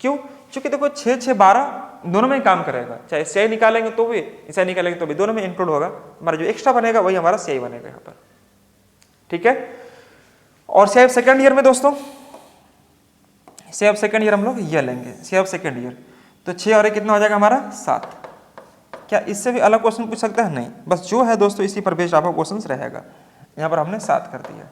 A: क्यों, क्योंकि देखो 6 6 12 दोनों में ही काम करेगा, चाहे सीआई निकालेंगे तो भी एसआई निकालेंगे तो भी, दोनों में इंक्लूड होगा। हमारा जो एक्स्ट्रा बनेगा वही हमारा सीआई बनेगा यहाँ पर। ठीक है, और सीआई सेकंड ईयर में दोस्तों सीआई सेकंड ईयर हम लोग ये लेंगे, सीआई सेकंड ईयर तो 6 और 1 कितना हो जाएगा हमारा 7। क्या इससे भी अलग क्वेश्चन पूछ सकता है, नहीं, बस जो है दोस्तों इसी पर बेस्ड आपका क्वेश्चन रहेगा। यहाँ पर हमने 7 कर दिया।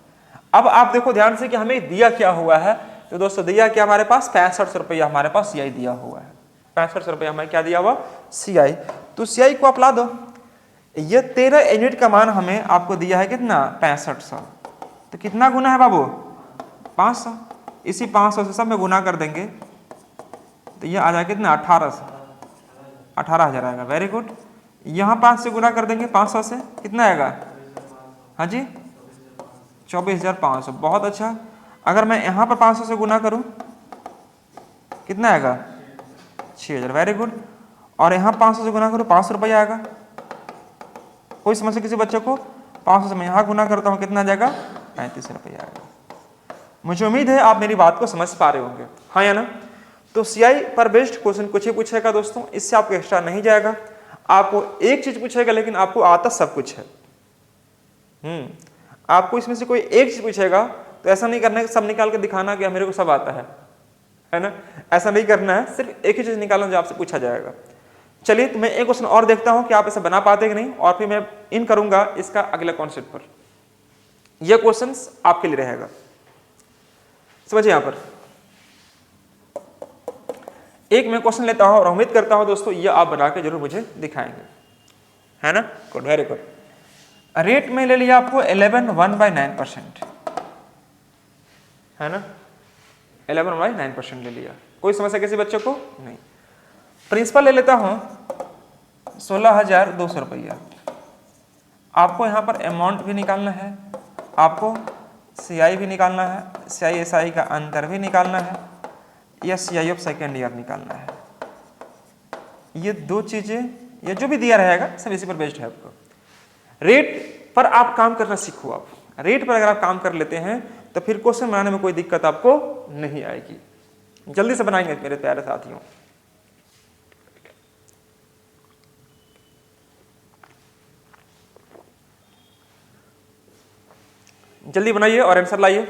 A: अब आप देखो ध्यान से कि हमें दिया क्या हुआ है, तो दोस्तों दिया क्या हमारे पास 65 रुपया हमारे पास सीआई दिया हुआ है। 65 रुपया हमें क्या दिया हुआ सीआई। तो सीआई को आप ला दो, ये 13 यूनिट का मान हमें आपको दिया है कितना 6500। तो कितना गुना है बाबू 500, इसी 500 से सब में गुना कर देंगे तो ये आ जाएगा कितना 18,000 आएगा। वेरी गुड, यहाँ 5 से गुना कर देंगे 500 से कितना आएगा, हाँ जी 24,500, बहुत अच्छा। अगर मैं यहाँ पर 500 से गुना करूँ कितना आएगा 6,000, वेरी गुड। और यहाँ 500 से गुना करूँ 500 रुपया आएगा। कोई समस्या किसी बच्चे को, 500 से मैं यहाँ गुना करता हूँ कितना आ जाएगा 35 रुपया आएगा। मुझे उम्मीद है आप मेरी बात को समझ पा रहे होंगे, हाँ या ना। तो सीआई पर बेस्ड क्वेश्चन कुछ ही पूछेगा दोस्तों, इससे आपको एक्स्ट्रा नहीं जाएगा। आपको एक चीज पूछेगा लेकिन आपको आता सब कुछ है। आपको इसमें से कोई एक चीज पूछेगा तो ऐसा नहीं करना है सब निकाल के दिखाना कि मेरे को सब आता है ना, ऐसा नहीं करना है। सिर्फ एक ही चीज निकालना जो आपसे पूछा जाएगा। चलिए तो मैं एक क्वेश्चन और देखता हूं कि आप इसे बना पाते कि नहीं, और फिर मैं इन करूंगा इसका अगले कॉन्सेप्ट पर। यह क्वेश्चन आपके लिए रहेगा, समझिए। यहां पर एक मैं क्वेश्चन लेता हूं और उम्मीद करता हूं दोस्तों ये आप बना के जरूर मुझे दिखाएंगे, है ना। Good, very good. रेट में ले लिया आपको 11/9%, है ना, 11/9% ले लिया। कोई समस्या किसी बच्चे को नहीं। प्रिंसिपल ले लेता हूं 16,200 रुपया। आपको यहां पर अमाउंट भी निकालना है, आपको सीआई भी निकालना है, सीआई एसआई का अंतर भी निकालना है, या सीआई ऑफ सेकेंड ईयर निकालना है। ये दो चीजें, ये जो भी दिया रहेगा सब इसी पर बेस्ड है। आपको रेट पर आप काम करना सीखो। आप रेट पर अगर आप काम कर लेते हैं तो फिर क्वेश्चन बनाने में कोई दिक्कत आपको नहीं आएगी। जल्दी से बनाएंगे मेरे प्यारे साथियों। जल्दी बनाइए और आंसर लाइए।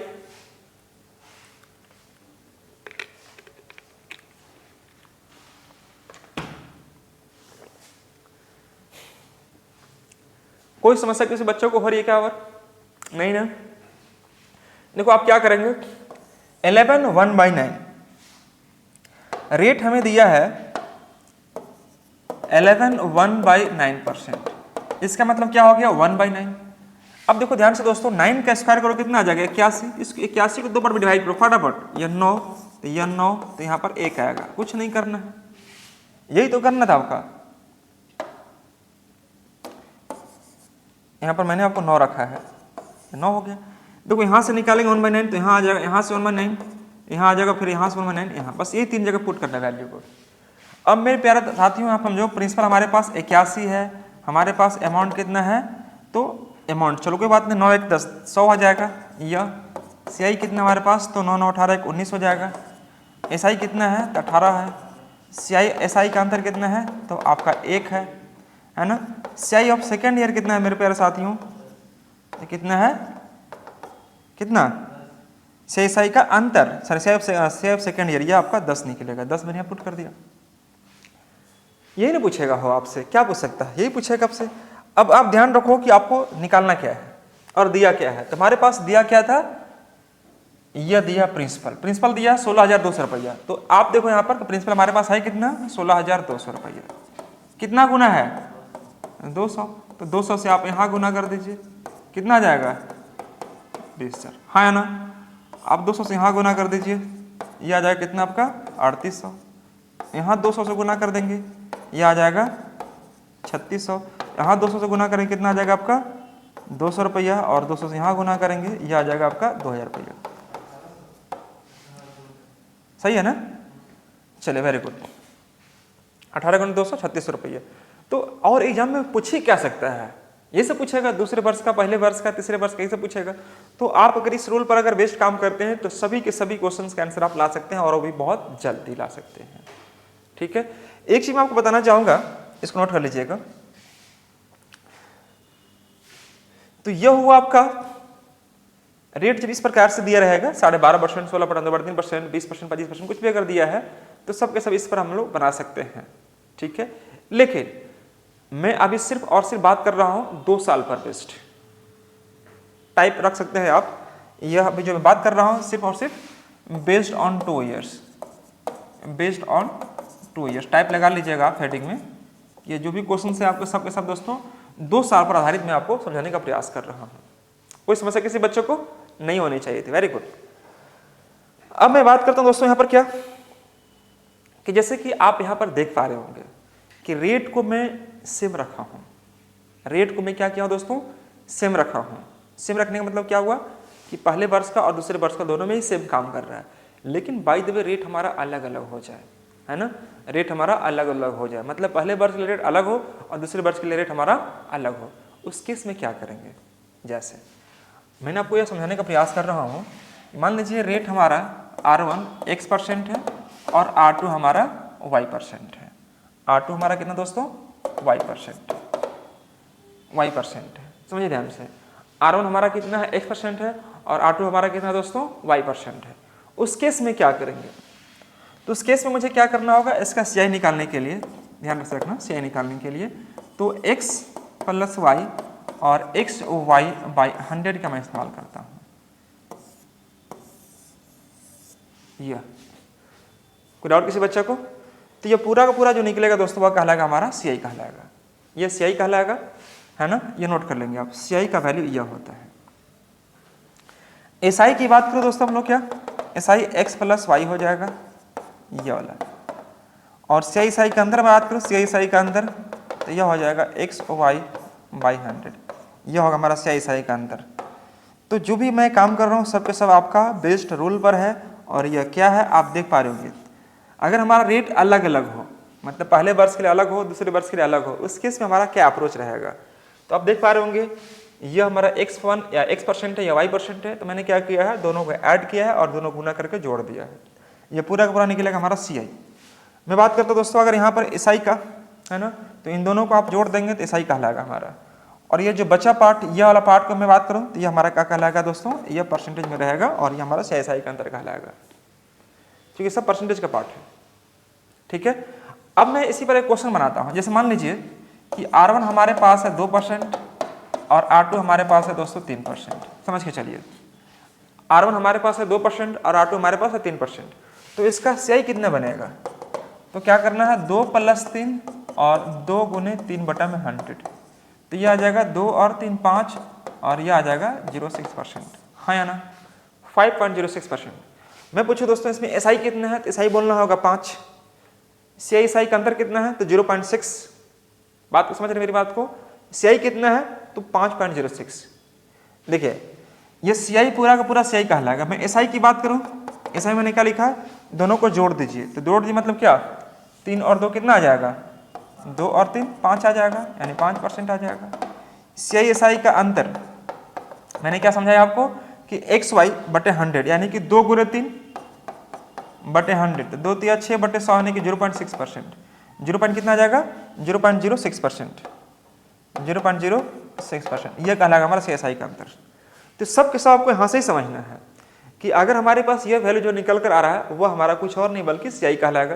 A: कोई समस्या किसी बच्चों को हो रही है क्या? और नहीं ना। देखो आप क्या करेंगे, 11/9 रेट हमें दिया है 11/9%। इसका मतलब क्या हो गया 1/9। अब देखो ध्यान से दोस्तों, 9 का स्क्वायर करो कितना आ जाएगा 81। इस 81 को 2 बार डिवाइड करो फटाफट। यह 9 तो यह 9 तो यहाँ पर 1 आएगा। कुछ नहीं करना है, यही तो करना था आपका। यहाँ पर मैंने आपको 9 रखा है, 9 हो गया। देखो यहाँ से निकालेंगे 1/9 तो यहाँ आ जाएगा, यहाँ से 1/9 यहाँ आ जाएगा, फिर यहाँ से 1/9 यहाँ। बस ये 3 जगह पुट करना है वैल्यू को। अब मेरे प्यारे साथियों आप समझो प्रिंसिपल हमारे पास 81 है, हमारे पास अमाउंट कितना है, तो अमाउंट चलो कोई बात नहीं, 9 1 10 100 हो जाएगा। यह CI कितना हमारे पास, तो 9 9 18 1 19 हो जाएगा। SI कितना है, तो 18 है। CI SI का अंतर कितना है, तो आपका 1 है ना। CI ऑफ सेकेंड ईयर कितना है मेरे प्यारे साथियों, तो कितना है, कितना CI का अंतर, sorry CI of second year, ये आपका 10 निकलेगा। 10 मैंने यहाँ पुट कर दिया। यही नहीं पूछेगा हो आपसे, क्या पूछ सकता है, यही पूछेगा आपसे। अब आप ध्यान रखो कि आपको निकालना क्या है और दिया क्या है। तुम्हारे पास दिया क्या था, यह दिया प्रिंसिपल दिया 16,200 रुपया। तो आप देखो यहाँ पर प्रिंसिपल हमारे पास है कितना, 16,200 रुपया। कितना गुना है, 200, तो 200 से आप यहाँ गुना कर दीजिए, कितना आ जाएगा 20 सर, हाँ है ना। आप 200 से यहाँ गुना कर दीजिए, ये आ जाएगा कितना आपका 3800। यहाँ 200 से गुना कर देंगे, ये आ जाएगा 3600। यहाँ 200 से गुना करेंगे, कितना आ जाएगा आपका 200 रुपया, और 200 से यहाँ गुना करेंगे, ये आ जाएगा आपका 2000 रुपया। सही है ना, चलिए वेरी गुड। 18 गुना 200 3600 रुपये। तो और एग्जाम में पूछ ही क्या सकता है, ये सब पूछेगा, दूसरे वर्ष का, पहले वर्ष का, तीसरे वर्ष का, ये सब पूछेगा। तो आप अगर इस रूल पर अगर बेस्ट काम करते हैं तो सभी के सभी क्वेश्चंस का आंसर आप ला सकते हैं, और वो भी बहुत जल्दी ला सकते हैं। ठीक है, एक चीज मैं आपको बताना चाहूंगा, इसको नोट कर लीजिएगा। तो यह हुआ आपका रेट, जब इस प्रकार से दिया रहेगा 12.5%, 16%, 3%, 20%, 25%, कुछ भी अगर दिया है तो सब के सब इस पर हम लोग बना सकते हैं। ठीक है, लेकिन मैं अभी सिर्फ और सिर्फ बात कर रहा हूं 2 साल पर बेस्ड। टाइप रख सकते हैं आप, यह अभी जो मैं बात कर रहा हूं सिर्फ और सिर्फ based on 2 years, based on 2 years type लगा लीजिएगा आप हेडिंग में। ये जो भी क्वेश्चन है आपके सब के सब दोस्तों 2 साल पर आधारित मैं आपको समझाने का प्रयास कर रहा हूं। कोई समस्या किसी बच्चे को नहीं होनी चाहिए थी। Very good. अब मैं बात करता हूं दोस्तों यहां पर क्या, कि जैसे कि आप यहां पर देख पा रहे होंगे कि रेट को मैं सेम रखा हूं, रेट को मैं क्या किया हूं दोस्तों, सेम रखा हूं। सेम रखने का मतलब क्या हुआ कि पहले वर्ष का और दूसरे वर्ष का दोनों में ही सेम काम कर रहा है, लेकिन बाय द वे रेट हमारा अलग अलग हो जाए, है ना, रेट हमारा अलग अलग हो जाए, मतलब पहले वर्ष के लिए रेट अलग हो और दूसरे वर्ष के लिए रेट हमारा अलग हो। उस केस में क्या करेंगे, जैसे मैंने आपको यह समझाने का प्रयास कर रहा हूँ, मान लीजिए रेट हमारा R1 X% है और R2 हमारा Y% है। R2 हमारा कितना दोस्तों, Y% है, समझिए ध्यान से। R1 हमारा कितना है, X% है, और R2 हमारा कितना दोस्तों, Y% है। उस केस में क्या करेंगे, तो उस केस में मुझे क्या करना होगा, इसका CI निकालने के लिए, ध्यान से रखना, CI निकालने के लिए तो X + Y और XY/100 का मैं इस्तेमाल करता हूँ। यह कोई डाउट किसी बच्चे को, तो ये पूरा का पूरा जो निकलेगा दोस्तों वह कहलाएगा हमारा CI कहलाएगा, ये CI कहलाएगा, है ना, ये नोट कर लेंगे आप। CI का वैल्यू यह होता है। SI की बात करो दोस्तों हम लोग, क्या SI X + Y हो जाएगा, ये वाला। और CI का अंदर बात करो, CI का अंदर तो यह हो जाएगा XY/100, यह होगा हमारा CI का अंदर। तो जो भी मैं काम कर रहा हूँ सब के सब आपका बेस्ड रूल पर है, और यह क्या है आप देख पा रहे होंगे। अगर हमारा रेट अलग अलग हो, मतलब पहले वर्ष के लिए अलग हो, दूसरे वर्ष के लिए अलग हो, उस केस में हमारा क्या अप्रोच रहेगा, तो आप देख पा रहे होंगे यह हमारा X1 या X% है या Y% है। तो मैंने क्या किया है, दोनों को ऐड किया है और दोनों गुना करके जोड़ दिया है, ये पूरा का पूरा निकलेगा हमारा CI। मैं बात करता हूँ दोस्तों अगर यहाँ पर SI का, है ना, तो इन दोनों को आप जोड़ देंगे तो SI कहलाएगा हमारा। और ये जो बचा पार्ट, यह वाला पार्ट को मैं बात करूँ तो ये हमारा क्या कहलाएगा दोस्तों, ये परसेंटेज में रहेगा, और ये हमारा CI का अंतर कहलाएगा, क्योंकि सब परसेंटेज का पार्ट है। ठीक है, अब मैं इसी पर एक क्वेश्चन बनाता हूँ। जैसे मान लीजिए कि R1 हमारे पास है 2% और R2 हमारे पास है दोस्तों 3%। समझ के चलिए, R1 हमारे पास है 2% और R2 हमारे पास है 3%। तो इसका CI कितना बनेगा, तो क्या करना है, 2 + 3 और 2 × 3/100, तो यह आ जाएगा 2 और 3 5, और यह आ जाएगा 0.6%, हाँ या ना, 5.06%। मैं पूछूं दोस्तों इसमें SI कितना है, तो SI बोलना होगा 5, CI का अंतर कितना है, तो 0.6। बात को समझ रहे मेरी बात को, CI कितना है तो 5.06। देखिए ये CI पूरा का पूरा CI कहलाएगा। मैं SI की बात करूं, SI मैंने क्या लिखा है, दोनों को जोड़ दीजिए, तो जोड़ दीजिए मतलब क्या, 3 और 2 कितना आ जाएगा, 2 और 3 5 आ जाएगा, यानी 5% आ जाएगा। CISI का अंतर मैंने क्या समझाया आपको कि XY बटे 100 यानी कि 2 गुणे 3 बटे 100, तो 2 तिया 6 बटे 100 यानी कि 0.6%। 0. कितना आ जाएगा, 0.06%, 0.06%। यह कहलाएगा हमारा CSI का अंतर। तो सब के सब आपको यहाँ से ही समझना है कि अगर हमारे पास यह वैल्यू जो निकल कर आ रहा है वह हमारा कुछ और नहीं बल्कि CI कहलाएगा।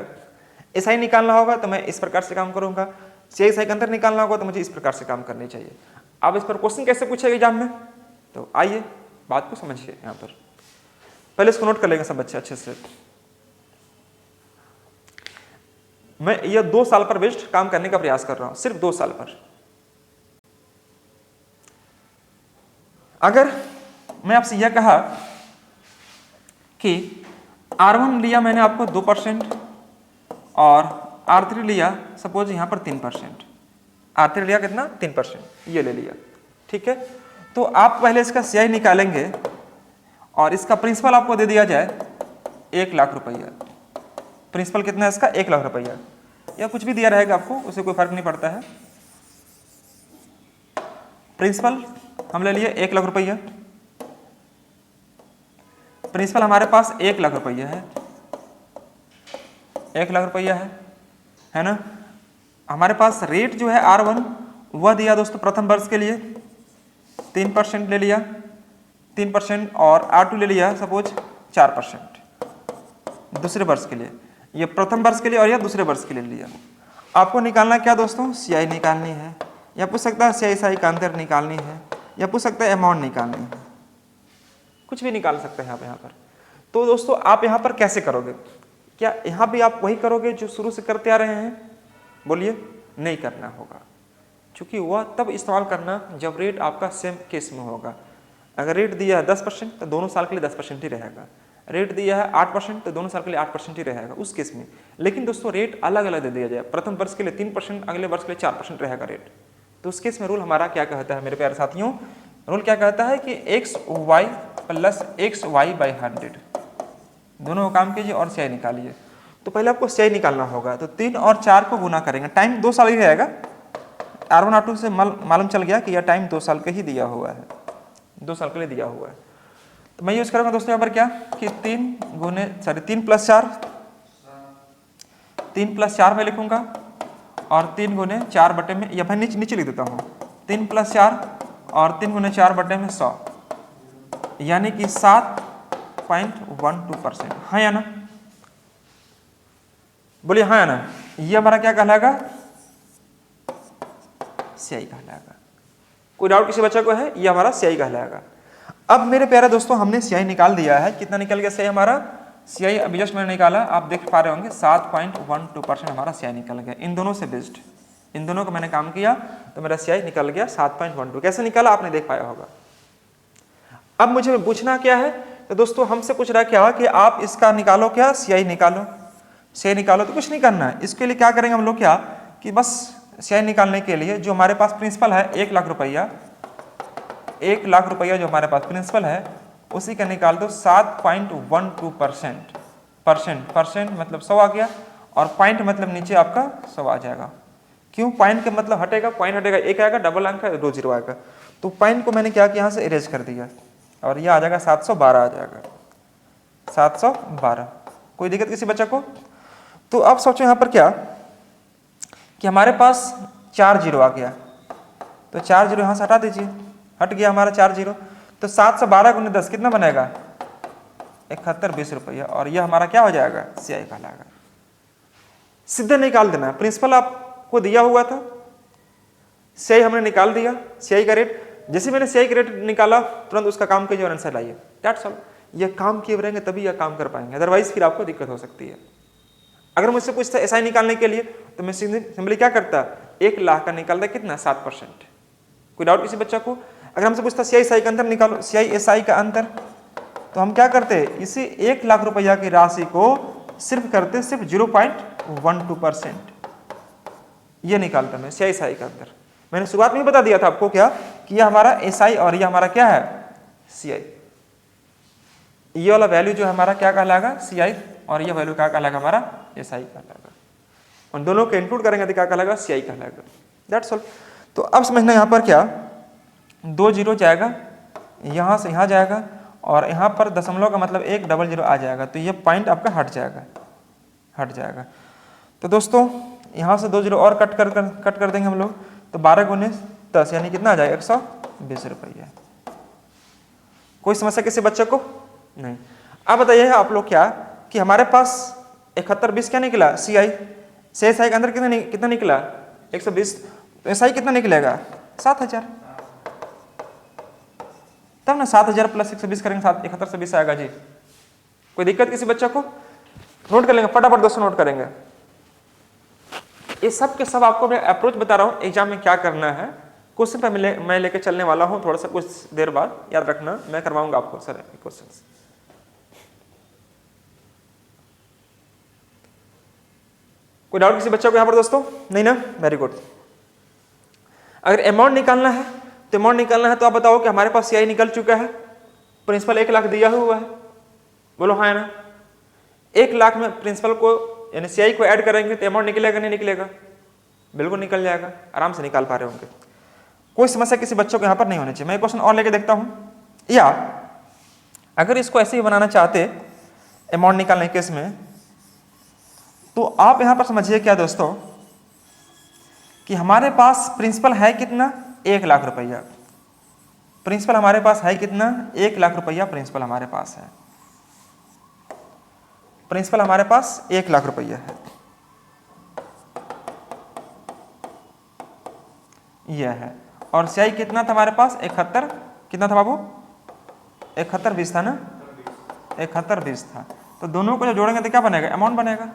A: SI निकालना होगा तो मैं इस प्रकार से काम करूंगा, CSI का अंतर निकालना होगा तो मुझे इस प्रकार से काम करनी चाहिए। अब इस पर क्वेश्चन कैसे पूछेगा एग्जाम में, तो आइए बात को समझिए। यहाँ पर पहले इसको नोट कर लेंगे सब बच्चे अच्छे से। मैं यह 2 साल पर बेस्ड काम करने का प्रयास कर रहा हूं, सिर्फ 2 साल पर। अगर मैं आपसे यह कहा कि R1 लिया मैंने आपको 2% और R3 लिया सपोज यहाँ पर 3%, R3 लिया कितना 3%, ये ले लिया, ठीक है। तो आप पहले इसका CI निकालेंगे और इसका प्रिंसिपल आपको दे दिया जाए 1 लाख रुपया। प्रिंसिपल कितना है इसका, 1 लाख रुपया, या कुछ भी दिया रहेगा आपको, उससे कोई फर्क नहीं पड़ता है। प्रिंसिपल हम ले लिए 1 लाख रुपया, प्रिंसिपल हमारे पास 1 लाख रुपया है, 1 लाख रुपया है ना। हमारे पास रेट जो है R1 वह दिया दोस्तों प्रथम वर्ष के लिए 3% ले लिया, 3%, और R2 ले लिया सपोज 4% दूसरे वर्ष के लिए। ये प्रथम वर्ष के लिए और यह दूसरे वर्ष के लिए लिया। आपको निकालना क्या दोस्तों, CI निकालनी है, या पूछ सकता है CISI का अंतर निकालनी है, या पूछ सकता है अमाउंट निकालनी है, कुछ भी निकाल सकते हैं आप यहाँ पर। तो दोस्तों आप यहाँ पर कैसे करोगे, क्या यहाँ भी आप वही करोगे जो शुरू से करते आ रहे हैं, बोलिए, नहीं करना होगा, क्योंकि वह तब इस्तेमाल करना जब रेट आपका सेम केस में होगा। अगर रेट दिया है 10% तो दोनों साल के लिए 10% ही रहेगा, रेट दिया है 8% तो दोनों साल के लिए 8% ही रहेगा उस केस में। लेकिन दोस्तों रेट अलग अलग दे दिया जाए, प्रथम वर्ष के लिए 3%, अगले वर्ष के लिए 4% रहेगा रेट, तो उस केस में रूल हमारा क्या कहता है मेरे प्यारे साथियों, रूल क्या कहता है कि XY प्लस XY/100 दोनों काम कीजिए और CI निकालिए। तो पहले आपको CI निकालना होगा, तो 3 और 4 को गुना करेंगे, टाइम 2 साल ही रहेगा। R1 R2 से मालूम चल गया कि यह टाइम 2 साल का ही दिया हुआ है, 2 साल के लिए दिया हुआ है। तो मैं यूज करूंगा दोस्तों यहाँ पर क्या कि 3 प्लस 4 में लिखूंगा और 3 गुने 4 बटे में, या भाई नीचे लिख देता हूँ, 3 प्लस 4 और 3 गुने 4 बटे में 100, यानी कि 7.12%। हाँ या ना, बोलिए हाँ या ना। ये हमारा क्या कहलाएगा, CI कहलाएगा। कोई डाउट किसी बच्चे को है, ये हमारा CI कहलाएगा। अब मेरे प्यारे दोस्तों हमने CI निकाल दिया है, कितना निकल गया CI हमारा, CI अभी जस्ट मैंने निकाला, आप देख पा रहे होंगे 7.12% हमारा CI निकल गया। इन दोनों से बेस्ड, इन दोनों का मैंने काम किया तो मेरा CI निकल गया 7.12। कैसे निकाला आपने देख पाया होगा। अब मुझे पूछना क्या है, तो दोस्तों हमसे पूछ रहा है क्या कि आप इसका निकालो, क्या CI निकालो, CI निकालो। तो कुछ नहीं करना है, इसके लिए क्या करेंगे हम लोग, क्या कि बस CI निकालने के लिए जो हमारे पास प्रिंसिपल है 1 लाख रुपया, 1 लाख रुपया जो हमारे पास प्रिंसिपल है उसी का निकाल दो 7.12%। परसेंट मतलब 100 आ गया, और पॉइंट मतलब नीचे आपका 100 आ जाएगा। क्यों, पॉइंट का मतलब हटेगा, पॉइंट हटेगा, 1 आएगा, डबल अंक है, 2 0 आएगा। तो पॉइंट को मैंने क्या किया, यहाँ से इरेज कर दिया और यह आ जाएगा 712 आ जाएगा, 712। कोई दिक्कत किसी बच्चे को। तो अब सोचो यहाँ पर क्या कि हमारे पास 4 0 आ गया, तो 4 0 यहाँ से हटा दीजिए, हट गया हमारा 4 0। तो 712 गुने 10 कितना बनेगा, 71 20 रुपया, और यह हमारा क्या हो जाएगा, CI कहलाएगा। सीधे निकाल देना, प्रिंसिपल आपको दिया हुआ था, CI हमने निकाल दिया, CI का रेट, जैसे मैंने CI का रेट निकाला तुरंत उसका काम कीजिए और आंसर लाइए, दैट्स ऑल। यह काम किए रहेंगे तभी यह काम कर पाएंगे, अदरवाइज फिर आपको दिक्कत हो सकती है। अगर मुझसे पूछता SI निकालने के लिए तो मैं सिंपली क्या करता, 1 लाख का निकालता कितना, 7%। कोई डाउट किसी बच्चा को। अगर हमसे पूछता CI का अंतर निकालो, CI का अंतर, तो हम क्या करते, इसी 1 लाख रुपया की राशि को सिर्फ करते सिर्फ 0.12%, ये निकालता मैं CI का अंतर। मैंने शुरुआत में ही बता दिया था आपको क्या कि यह हमारा SI और यह हमारा क्या है, CI। ये वाला वैल्यू जो है हमारा क्या कहलाएगा, CI, और यह वैल्यू क्या कहलाएगा, हमारा SI कहलाएगा। उन दोनों को इंक्लूड करेंगे तो क्या कहलाएगा, CI कहलाएगा। That's all. तो अब समझना यहाँ पर क्या 2 जीरो जाएगा, यहाँ से यहाँ जाएगा और यहाँ पर दशमलव का मतलब 1 डबल जीरो आ जाएगा, तो ये पॉइंट आपका हट जाएगा। तो दोस्तों यहाँ से 2 जीरो और कट कर देंगे हम लोग, तो 12 गुने 10 यानी कितना आ जाएगा 120 रुपये। कोई समस्या किसी बच्चे को नहीं। अब बताइए आप लोग क्या कि हमारे पास 7120 क्या निकला CI से SI के अंदर कितना निकला 120, तो SI कितना निकलेगा 7000, तब ना 7000 प्लस 120 करेंगे 7120 आएगा जी। कोई दिक्कत किसी बच्चे को? नोट कर लेंगे फटाफट दोस्तों, नोट करेंगे। ये सब के सब आपको मैं अप्रोच बता रहा हूँ एग्जाम में क्या करना है। क्वेश्चन पे मैं लेके चलने वाला हूँ थोड़ा सा कुछ देर बाद, याद रखना मैं करवाऊंगा आपको सर क्वेश्चन। कोई डाउट किसी बच्चे को यहाँ पर दोस्तों? नहीं ना, वेरी गुड। अगर अमाउंट निकालना है तो आप बताओ कि हमारे पास CI निकल चुका है, प्रिंसिपल 1 लाख दिया हुआ है, बोलो हाँ है ना। 1 लाख में प्रिंसिपल को यानी CI को ऐड करेंगे तो अमाउंट निकलेगा नहीं निकलेगा? बिल्कुल निकल जाएगा, आराम से निकाल पा रहे होंगे। कोई समस्या किसी बच्चों को यहाँ पर नहीं होनी चाहिए। मैं एक क्वेश्चन और लेके देखता हूँ, या अगर इसको ऐसे ही बनाना चाहते अमाउंट निकालने के केस में, तो आप यहाँ पर समझिए क्या दोस्तों कि हमारे पास प्रिंसिपल है कितना 1 लाख रुपया। प्रिंसिपल हमारे पास है कितना 1 लाख रुपया प्रिंसिपल हमारे पास है। प्रिंसिपल हमारे पास 1 लाख रुपया है, यह है। और CI कितना था हमारे पास 71, कितना था बाबू 7120 था ना, 7120 था। तो दोनों को जो जोड़ेंगे तो क्या बनेगा अमाउंट बनेगा।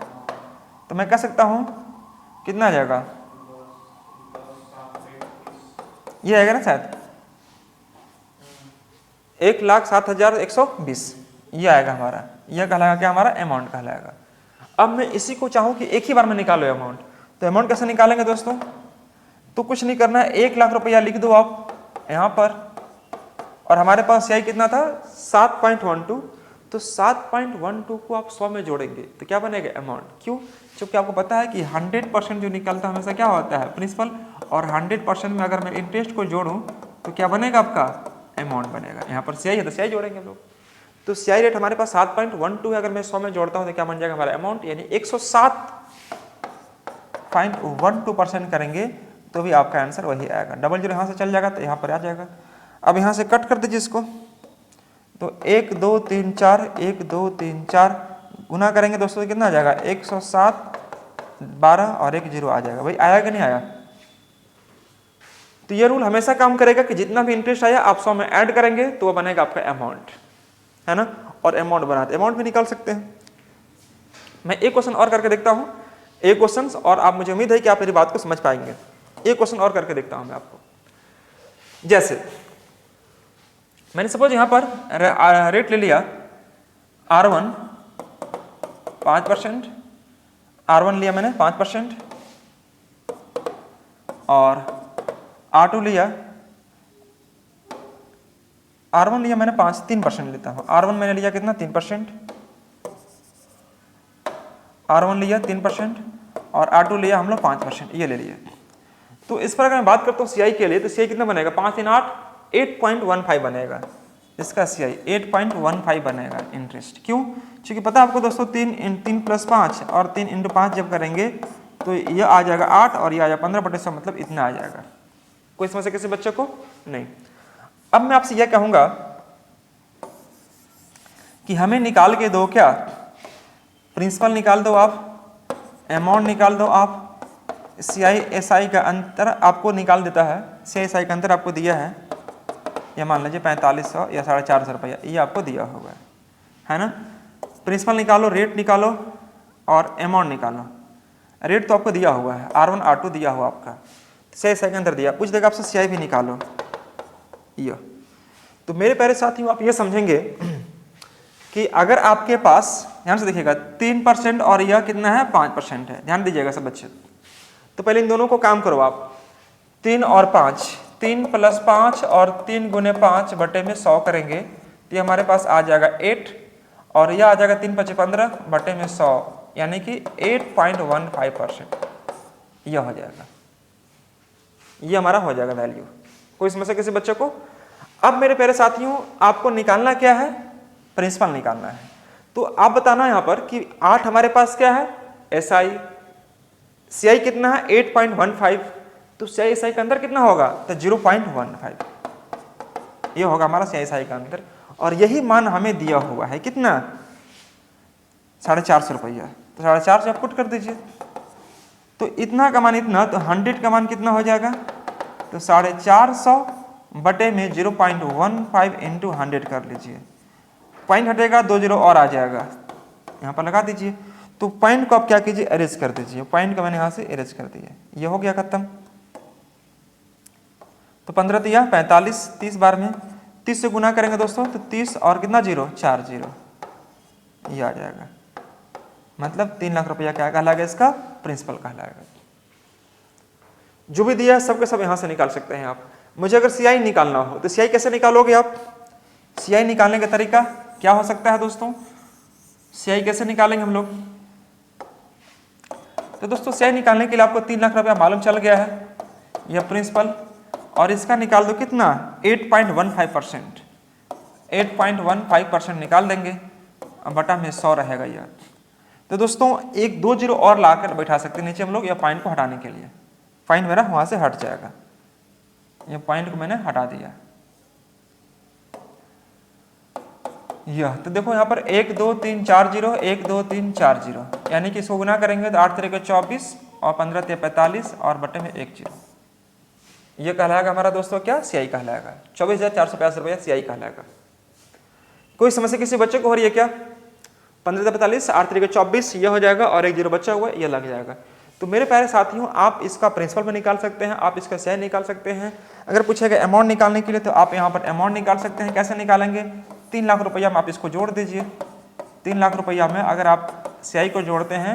A: तो मैं कह सकता हूं कितना आ जाएगा, ये आएगा ना शायद 1,07,120, ये आएगा हमारा, यह कहलाएगा क्या हमारा अमाउंट कहलाएगा। अब मैं इसी को चाहूं कि एक ही बार में निकालो अमाउंट, तो अमाउंट कैसे निकालेंगे दोस्तों? तो कुछ नहीं करना है, 1 लाख रुपया लिख दो आप यहाँ पर, और हमारे पास CI कितना था 7.12, तो 7.12 को आप 100 में जोड़ेंगे तो क्या बनेगा अमाउंट। क्यों? क्योंकि आपको पता है कि 100% जो निकलता है हमेशा क्या होता है प्रिंसिपल, और 100% में अगर मैं इंटरेस्ट को जोड़ूं तो क्या बनेगा आपका अमाउंट बनेगा। यहाँ पर CI है तो CI जोड़ेंगे हम लोग, तो CI रेट हमारे पास 7.12 है, अगर मैं 100 में जोड़ता हूँ तो क्या बन जाएगा हमारा अमाउंट, यानी 107.12% करेंगे तो भी आपका आंसर वही आएगा। डबल जीरो यहाँ से चल जाएगा तो यहाँ पर आ जाएगा। अब यहाँ से कट कर दीजिए इसको, तो 1 2 3 4 1 2 3 4 गुना करेंगे दोस्तों कितना आ जाएगा 107 12 और 1 जीरो आ जाएगा। भाई आया कि नहीं आया? तो ये रूल हमेशा काम करेगा कि जितना भी इंटरेस्ट आया आप 100 में ऐड करेंगे तो वो बनेगा आपका अमाउंट, है ना। और अमाउंट बनाते अमाउंट भी निकाल सकते हैं। मैं एक क्वेश्चन और करके देखता हूँ, एक क्वेश्चन, और आप मुझे उम्मीद है कि आप मेरी बात को समझ पाएंगे। एक क्वेश्चन और करके देखता हूं मैं आपको। जैसे मैंने सपोज यहां पर रेट ले लिया R1 5%, R1 लिया मैंने 5%, और R2 लिया, R1 लिया मैंने 3% लेता हूं। R1 मैंने लिया कितना 3%, R1 लिया 3% और R2 लिया हम लोग 5%, ये ले लिया। तो इस पर अगर मैं बात करता हूँ CI के लिए, तो CI कितना बनेगा 5 3 8 8.15 बनेगा इसका CI 8.15 बनेगा इंटरेस्ट। क्यों? क्योंकि पता है आपको दोस्तों 3 + 5 और 3 × 5 जब करेंगे तो ये आ जाएगा 8 और ये आ जाएगा 15/100, मतलब इतना आ जाएगा। कोई समस्या किसी बच्चे को नहीं। अब मैं आपसे यह कहूंगा कि हमें निकाल के दो, क्या प्रिंसिपल निकाल दो आप, अमाउंट निकाल दो आप, CI SI का अंतर आपको निकाल देता है। CI SI का अंतर आपको दिया है, ये मान लीजिए 4500 या 450 रुपया, ये आपको दिया हुआ है ना। प्रिंसिपल निकालो, रेट निकालो और अमाउंट निकालो। रेट तो आपको दिया हुआ है, R1 R2 दिया हुआ आपका, CI SI का अंतर दिया, पूछ देगा आपसे CI भी निकालो। ये तो मेरे प्यारे साथियों आप ये समझेंगे कि अगर आपके पास, ध्यान से देखिएगा 3% और यह कितना है 5% है, ध्यान दीजिएगा सब बच्चे। तो पहले इन दोनों को काम करो आप, 3 और 5, 3 + 5 और 3 × 5 बटे में 100 करेंगे तो ये हमारे पास आ जाएगा 8, और यह आ जाएगा 3 × 5 = 15 बटे में 100, यानी कि 8.15%। यह हो जाएगा, ये हमारा हो जाएगा वैल्यू। कोई समस्या किसी बच्चे को? अब मेरे प्यारे साथियों आपको निकालना क्या है? प्रिंसिपल निकालना है। तो आप बताना यहाँ पर कि 8 हमारे पास क्या है? SI, CI कितना है? 8.15, तो CI SI का अंतर कितना होगा? तो 0.15, ये होगा हमारा CI SI का अंतर। और यही मान हमें दिया हुआ है कितना? 450 रुपया। तो 450 आप पुट कर दीजिए, तो इतना का मान इतना, तो 100 का मान कितना हो जाएगा? तो 450 बटे में 0.15 इंटू 100 कर लीजिए, पॉइंट हटेगा 2 जीरो और आ जाएगा, यहाँ पर लगा दीजिए। तो पॉइंट को आप क्या कीजिए? एरेज कर दीजिए। पॉइंट को मैंने यहाँ से एरेज कर दिया, ये हो गया खत्म। तो 15 दिया 45, 30 बार में 30 से गुना करेंगे दोस्तों, तो 30 और कितना जीरो? 4 जीरो, ये आ जाएगा। मतलब 3 लाख रुपया क्या कहलाएगा? इसका प्रिंसिपल कहलाएगा। जो भी दिया है सबके सब यहाँ से निकाल सकते हैं आप। मुझे अगर CI निकालना हो तो CI कैसे निकालोगे आप? CI निकालने का तरीका क्या हो सकता है दोस्तों? CI कैसे निकालेंगे हम लोग? तो दोस्तों CI निकालने के लिए आपको 3 लाख रुपया मालूम चल गया है, यह प्रिंसिपल, और इसका निकाल दो कितना? 8.15%, 8.15% निकाल देंगे, अब बटा में 100 रहेगा यार। तो दोस्तों 1-2 जीरो और लाकर बैठा सकते हैं नीचे हम लोग, या पॉइंट को हटाने के लिए। पॉइंट मेरा वहां से हट जाएगा, ये पॉइंट को मैंने हटा दिया। यह तो देखो यहाँ पर 1 2 3 4 जीरो, 1 2 3 4 जीरो, यानी कि इसको गुना करेंगे तो 8 3 24 और 15 3 45 और बटे में 1 जीरो, ये कहलाएगा हमारा दोस्तों क्या? CI कहलाएगा। 24,450 रुपया CI कहलाएगा। कोई समस्या किसी बच्चे को हो रही है क्या? 15 45 8 3 24 ये हो जाएगा, और 1 जीरो बचा हुआ है, ये लग जाएगा। तो मेरे प्यारे साथियों आप इसका प्रिंसिपल भी निकाल सकते हैं, आप इसका CI निकाल सकते हैं। अगर पूछेगा अमाउंट निकालने के लिए तो आप यहाँ पर अमाउंट निकाल सकते हैं। कैसे निकालेंगे? 3 लाख रुपया में आप इसको जोड़ दीजिए। 3 लाख रुपया में अगर आप CI को जोड़ते हैं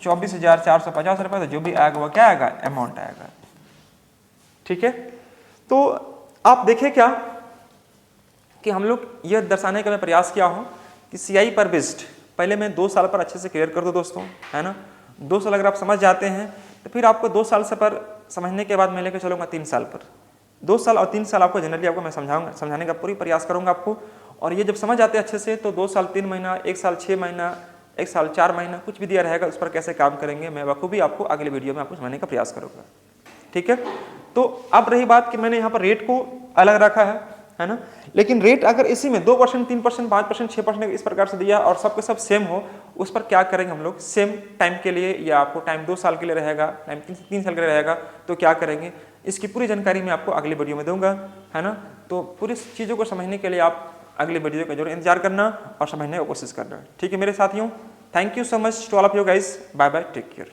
A: 24,450 रुपये, तो जो भी आएगा वो क्या आएगा? अमाउंट आएगा। ठीक है, तो आप देखें क्या कि हम लोग यह दर्शाने का मैं प्रयास किया हूँ कि CI पर बेस्ड पहले मैं 2 साल पर अच्छे से क्लियर कर दूँ दोस्तों, है ना। 2 साल अगर आप समझ जाते हैं तो फिर आपको 2 साल से पर समझने के बाद मैं लेकर चलूँगा 3 साल पर। 2 साल और 3 साल आपको जनरली आपको मैं समझाने का पूरी प्रयास करूँगा आपको। और ये जब समझ आते हैं अच्छे से तो 2 साल 3 महीना, 1 साल 6 महीना, 1 साल 4 महीना, कुछ भी दिया रहेगा उस पर कैसे काम करेंगे मैं बखूबी आपको अगले वीडियो में आपको समझने का प्रयास करूँगा। ठीक है, तो अब रही बात कि मैंने यहाँ पर रेट को अलग रखा है ना, लेकिन रेट अगर इसी में 2%, 3%, 5%, 6% इस प्रकार से दिया और सबके सब सेम हो, उस पर क्या करेंगे हम लोग? सेम टाइम के लिए, या आपको टाइम 2 साल के लिए रहेगा, टाइम 3 साल के लिए रहेगा, तो क्या करेंगे इसकी पूरी जानकारी मैं आपको अगले वीडियो में दूंगा, है ना। तो पूरी चीज़ों को समझने के लिए आप अगले वीडियो का जरूर इंतजार करना और समझने की कोशिश करना। ठीक है मेरे साथियों, thank you so much to all of you guys, bye bye, take care.